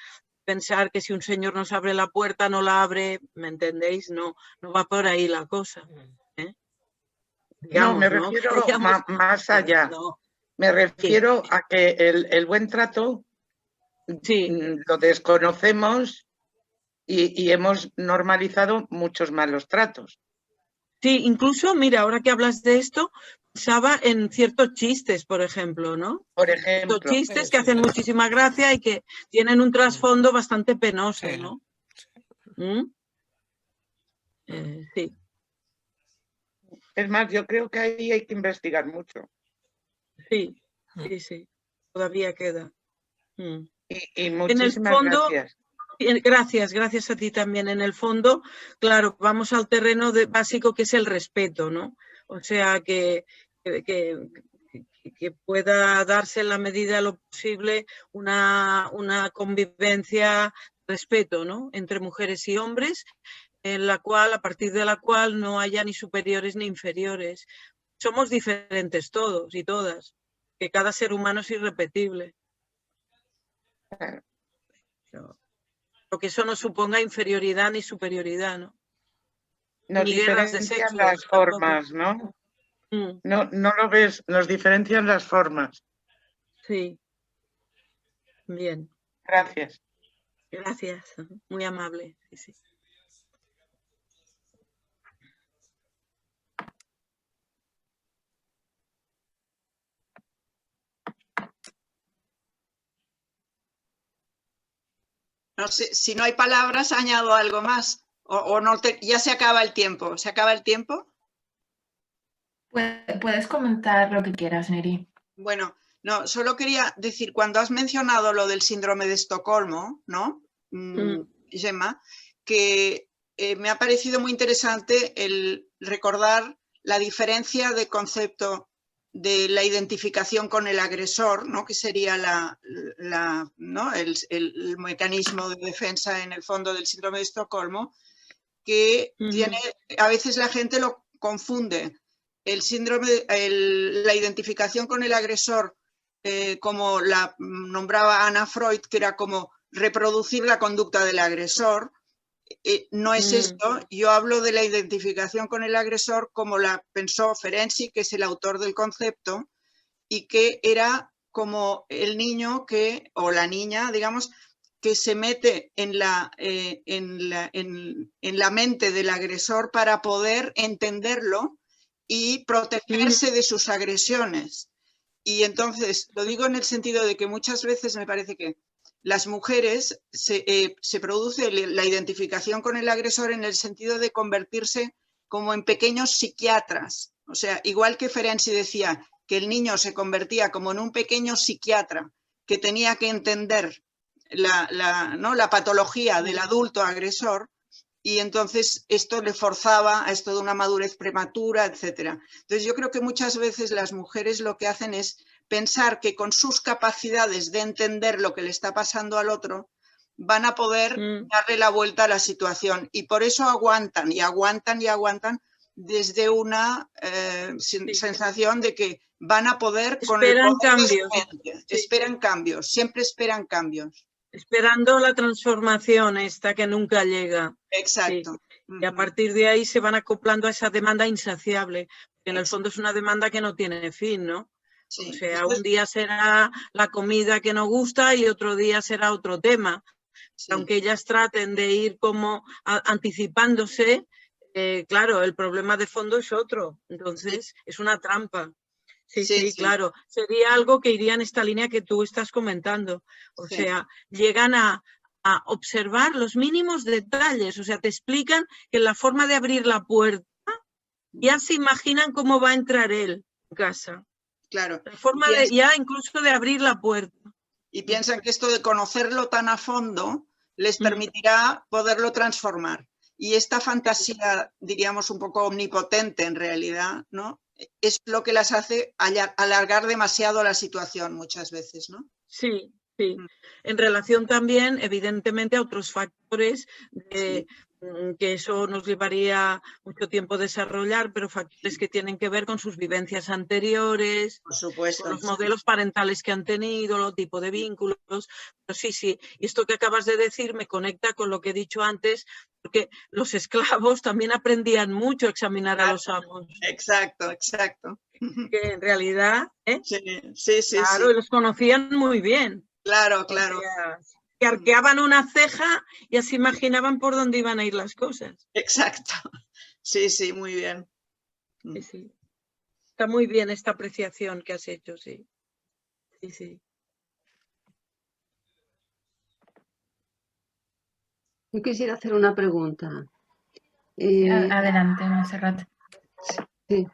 Pensar que si un señor nos abre la puerta, no la abre, ¿me entendéis? No va por ahí la cosa. Digamos, no, me refiero más allá. No. Me refiero a que el buen trato lo desconocemos y hemos normalizado muchos malos tratos. Sí, incluso, mira, ahora que hablas de esto, pensaba en ciertos chistes, por ejemplo, ¿no? Por ejemplo. Ciertos chistes que hacen muchísima gracia y que tienen un trasfondo bastante penoso, ¿no? Sí. Es más, yo creo que ahí hay que investigar mucho. Sí. Todavía queda. Y muchísimas gracias. Gracias a ti también. En el fondo, claro, vamos al terreno básico que es el respeto, ¿no? O sea, que que pueda darse en la medida de lo posible una convivencia, respeto, ¿no?, entre mujeres y hombres, en la cual, a partir de la cual no haya ni superiores ni inferiores. Somos diferentes todos y todas, que cada ser humano es irrepetible. Lo que eso no suponga inferioridad ni superioridad, ¿no? Nos Ni guerras de diferencian sexo, las tampoco. formas, ¿no? No lo ves, nos diferencian las formas. Sí. Bien. Gracias. Gracias, muy amable. Sí, sí. No sé, si no hay palabras, añado algo más. O no ya se acaba el tiempo. ¿Se acaba el tiempo? Puedes comentar lo que quieras, Neri. Bueno, no, solo quería decir, cuando has mencionado lo del síndrome de Estocolmo, ¿no? Gemma, que me ha parecido muy interesante el recordar la diferencia de concepto de la identificación con el agresor, ¿no?, que sería ¿no?, el mecanismo de defensa en el fondo del síndrome de Estocolmo, que tiene, a veces la gente lo confunde. El síndrome, la identificación con el agresor, como la nombraba Anna Freud, que era como reproducir la conducta del agresor, no es esto. Yo hablo de la identificación con el agresor como la pensó Ferenczi, que es el autor del concepto, y que era como el niño que, o la niña, digamos, que se mete en la mente del agresor para poder entenderlo y protegerse de sus agresiones. Y entonces, lo digo en el sentido de que muchas veces me parece que las mujeres se produce la identificación con el agresor en el sentido de convertirse como en pequeños psiquiatras. O sea, igual que Ferenczi decía que el niño se convertía como en un pequeño psiquiatra que tenía que entender la patología del adulto agresor, y entonces esto le forzaba a esto de una madurez prematura, etc. Entonces yo creo que muchas veces las mujeres lo que hacen es pensar que con sus capacidades de entender lo que le está pasando al otro van a poder darle la vuelta a la situación, y por eso aguantan y aguantan y aguantan desde una sensación de que van a poder con el poder de su mente. Esperan cambios, siempre esperan cambios. Esperando la transformación esta que nunca llega. Exacto. Sí. Y a partir de ahí se van acoplando a esa demanda insaciable, que en el fondo es una demanda que no tiene fin, ¿no? Sí. O sea, un día será la comida que nos gusta y otro día será otro tema. Sí. Aunque ellas traten de ir como anticipándose, claro, el problema de fondo es otro. Entonces, es una trampa. Sí, claro. Sería algo que iría en esta línea que tú estás comentando. O sea, llegan a observar los mínimos detalles. O sea, te explican que la forma de abrir la puerta ya se imaginan cómo va a entrar él en casa. Claro. La forma ya incluso de abrir la puerta. Y piensan que esto de conocerlo tan a fondo les permitirá poderlo transformar. Y esta fantasía, diríamos, un poco omnipotente en realidad, ¿no?, es lo que las hace alargar demasiado la situación muchas veces, ¿no? Sí, sí. En relación también, evidentemente, a otros factores que eso nos llevaría mucho tiempo desarrollar, pero factores que tienen que ver con sus vivencias anteriores, por supuesto, con los modelos parentales que han tenido, los tipos de vínculos. Pero sí, y esto que acabas de decir me conecta con lo que he dicho antes, porque los esclavos también aprendían mucho a examinar a los amos. Exacto. Que en realidad, sí. Claro, los conocían muy bien. Claro. O sea, que arqueaban una ceja y así imaginaban por dónde iban a ir las cosas. Exacto. Sí, muy bien. Sí. Está muy bien esta apreciación que has hecho, sí. Yo quisiera hacer una pregunta. Adelante, Montserrat. Sí.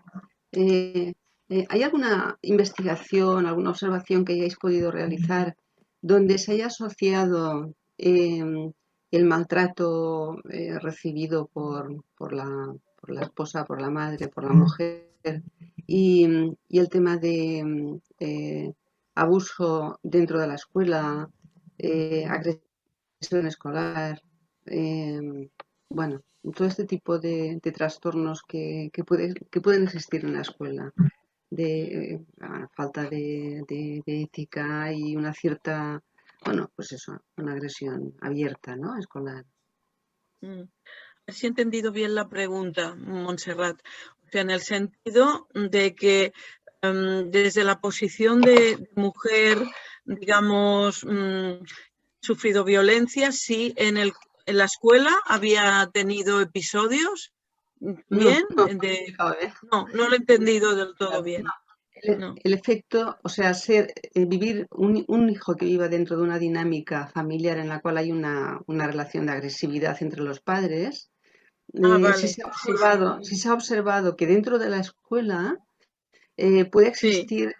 ¿Hay alguna investigación, alguna observación que hayáis podido realizar donde se haya asociado el maltrato recibido por la esposa, por la madre, por la mujer, y el tema de abuso dentro de la escuela, agresión escolar, bueno, todo este tipo de trastornos que pueden existir en la escuela, de falta de ética y una cierta, bueno, pues eso, una agresión abierta, ¿no? Escolar. A ver si he entendido bien la pregunta, Montserrat. O sea, en el sentido de que desde la posición de mujer, digamos, sufrido violencia, sí, en la escuela había tenido episodios, ¿bien? No lo he entendido del todo bien. El efecto, o sea, vivir un hijo que viva dentro de una dinámica familiar en la cual hay una relación de agresividad entre los padres, vale. si se ha observado que dentro de la escuela puede existir,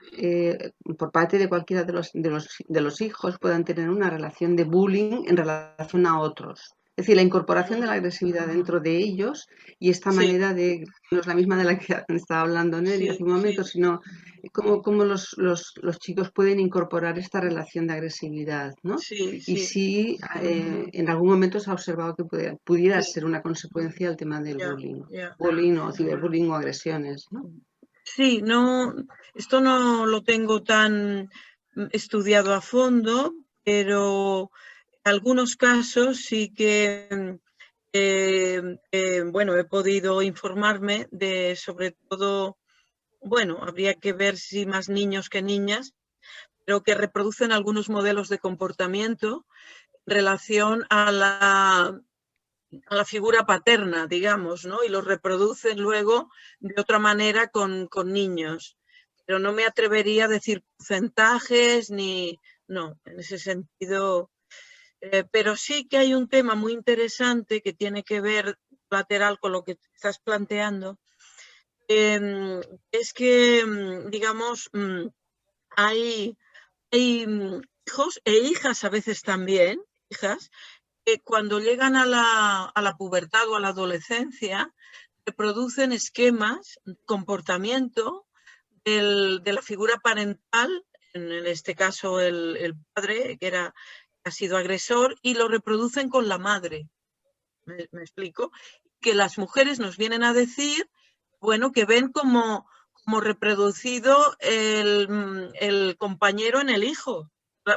por parte de cualquiera de los hijos, puedan tener una relación de bullying en relación a otros. Es decir, la incorporación de la agresividad dentro de ellos y esta manera de, no es la misma de la que estaba hablando Nelly hace un momento, sino cómo los chicos pueden incorporar esta relación de agresividad, ¿no? Y si en algún momento se ha observado que pudiera ser una consecuencia el tema del bullying o ciberbullying o agresiones, ¿no? Sí, no, esto no lo tengo tan estudiado a fondo, pero en algunos casos sí que, bueno, he podido informarme de, sobre todo, bueno, habría que ver si más niños que niñas, pero que reproducen algunos modelos de comportamiento en relación a la figura paterna, digamos, ¿no? Y los reproducen luego de otra manera con niños. Pero no me atrevería a decir porcentajes ni... No, en ese sentido... pero sí que hay un tema muy interesante que tiene que ver lateral con lo que estás planteando. Es que, digamos, hay hijos e hijas a veces también, hijas, que cuando llegan a la pubertad o a la adolescencia reproducen esquemas de comportamiento de la figura parental, en este caso el padre, que ha sido agresor, y lo reproducen con la madre. ¿Me explico? Que las mujeres nos vienen a decir, bueno, que ven como reproducido el compañero en el hijo,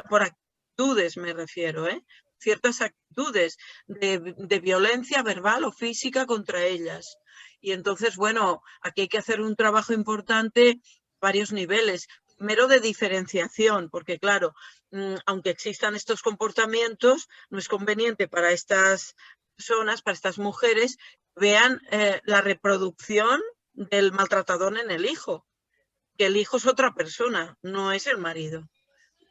por actitudes me refiero, ciertas actitudes de violencia verbal o física contra ellas. Y entonces, bueno, aquí hay que hacer un trabajo importante a varios niveles. Primero de diferenciación, porque claro, aunque existan estos comportamientos, no es conveniente para estas personas, para estas mujeres, vean la reproducción del maltratador en el hijo, que el hijo es otra persona, no es el marido.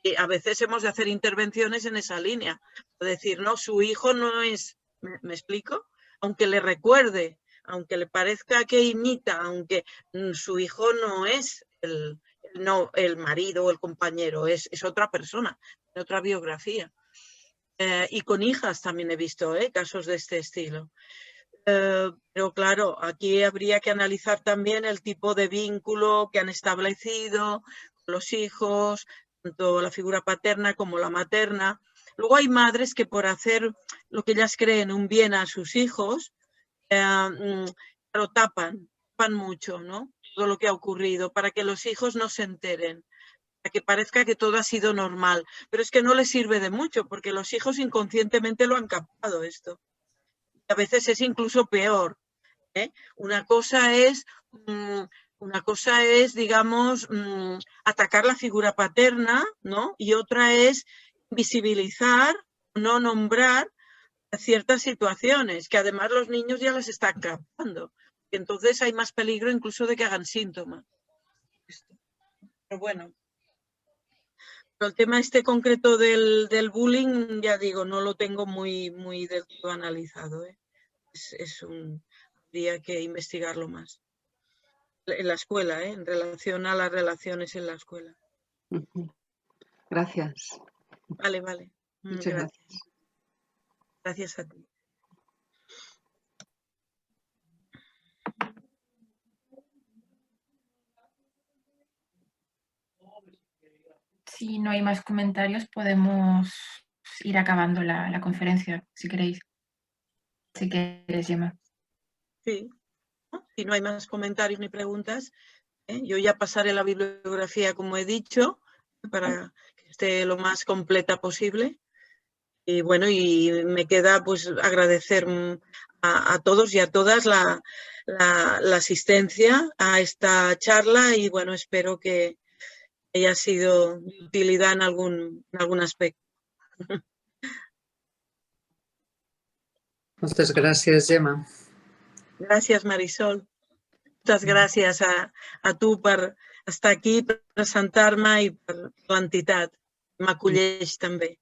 Y a veces hemos de hacer intervenciones en esa línea, decir, no, su hijo no es, ¿me explico? Aunque le recuerde, aunque le parezca que imita, aunque su hijo no es el marido o el compañero, es otra persona, otra biografía. Y con hijas también he visto casos de este estilo. Pero claro, aquí habría que analizar también el tipo de vínculo que han establecido con los hijos, tanto la figura paterna como la materna. Luego hay madres que por hacer lo que ellas creen un bien a sus hijos, lo tapan mucho, ¿no? Todo lo que ha ocurrido, para que los hijos no se enteren, para que parezca que todo ha sido normal. Pero es que no les sirve de mucho, porque los hijos inconscientemente lo han captado esto. A veces es incluso peor. Una cosa es, digamos, atacar la figura paterna, ¿no? Y otra es visibilizar, no nombrar ciertas situaciones, que además los niños ya las están captando. Entonces hay más peligro incluso de que hagan síntomas. Pero bueno. El tema este concreto del bullying, ya digo, no lo tengo muy del todo analizado. Habría que investigarlo más. En la escuela, en relación a las relaciones en la escuela. Gracias. Vale. Muchas gracias. Gracias a ti. Si no hay más comentarios, podemos ir acabando la conferencia, si queréis. Si quieres, Gemma. Sí, si no hay más comentarios ni preguntas, yo ya pasaré la bibliografía, como he dicho, para que esté lo más completa posible. Y bueno, y me queda pues agradecer a todos y a todas la asistencia a esta charla y bueno, espero que haya sido de utilidad en algún aspecto. Moltes gràcies, Gemma. Gràcies, Marisol. Moltes gràcies a tu per estar aquí, per presentar-me i per l'entitat. M'acolleix també.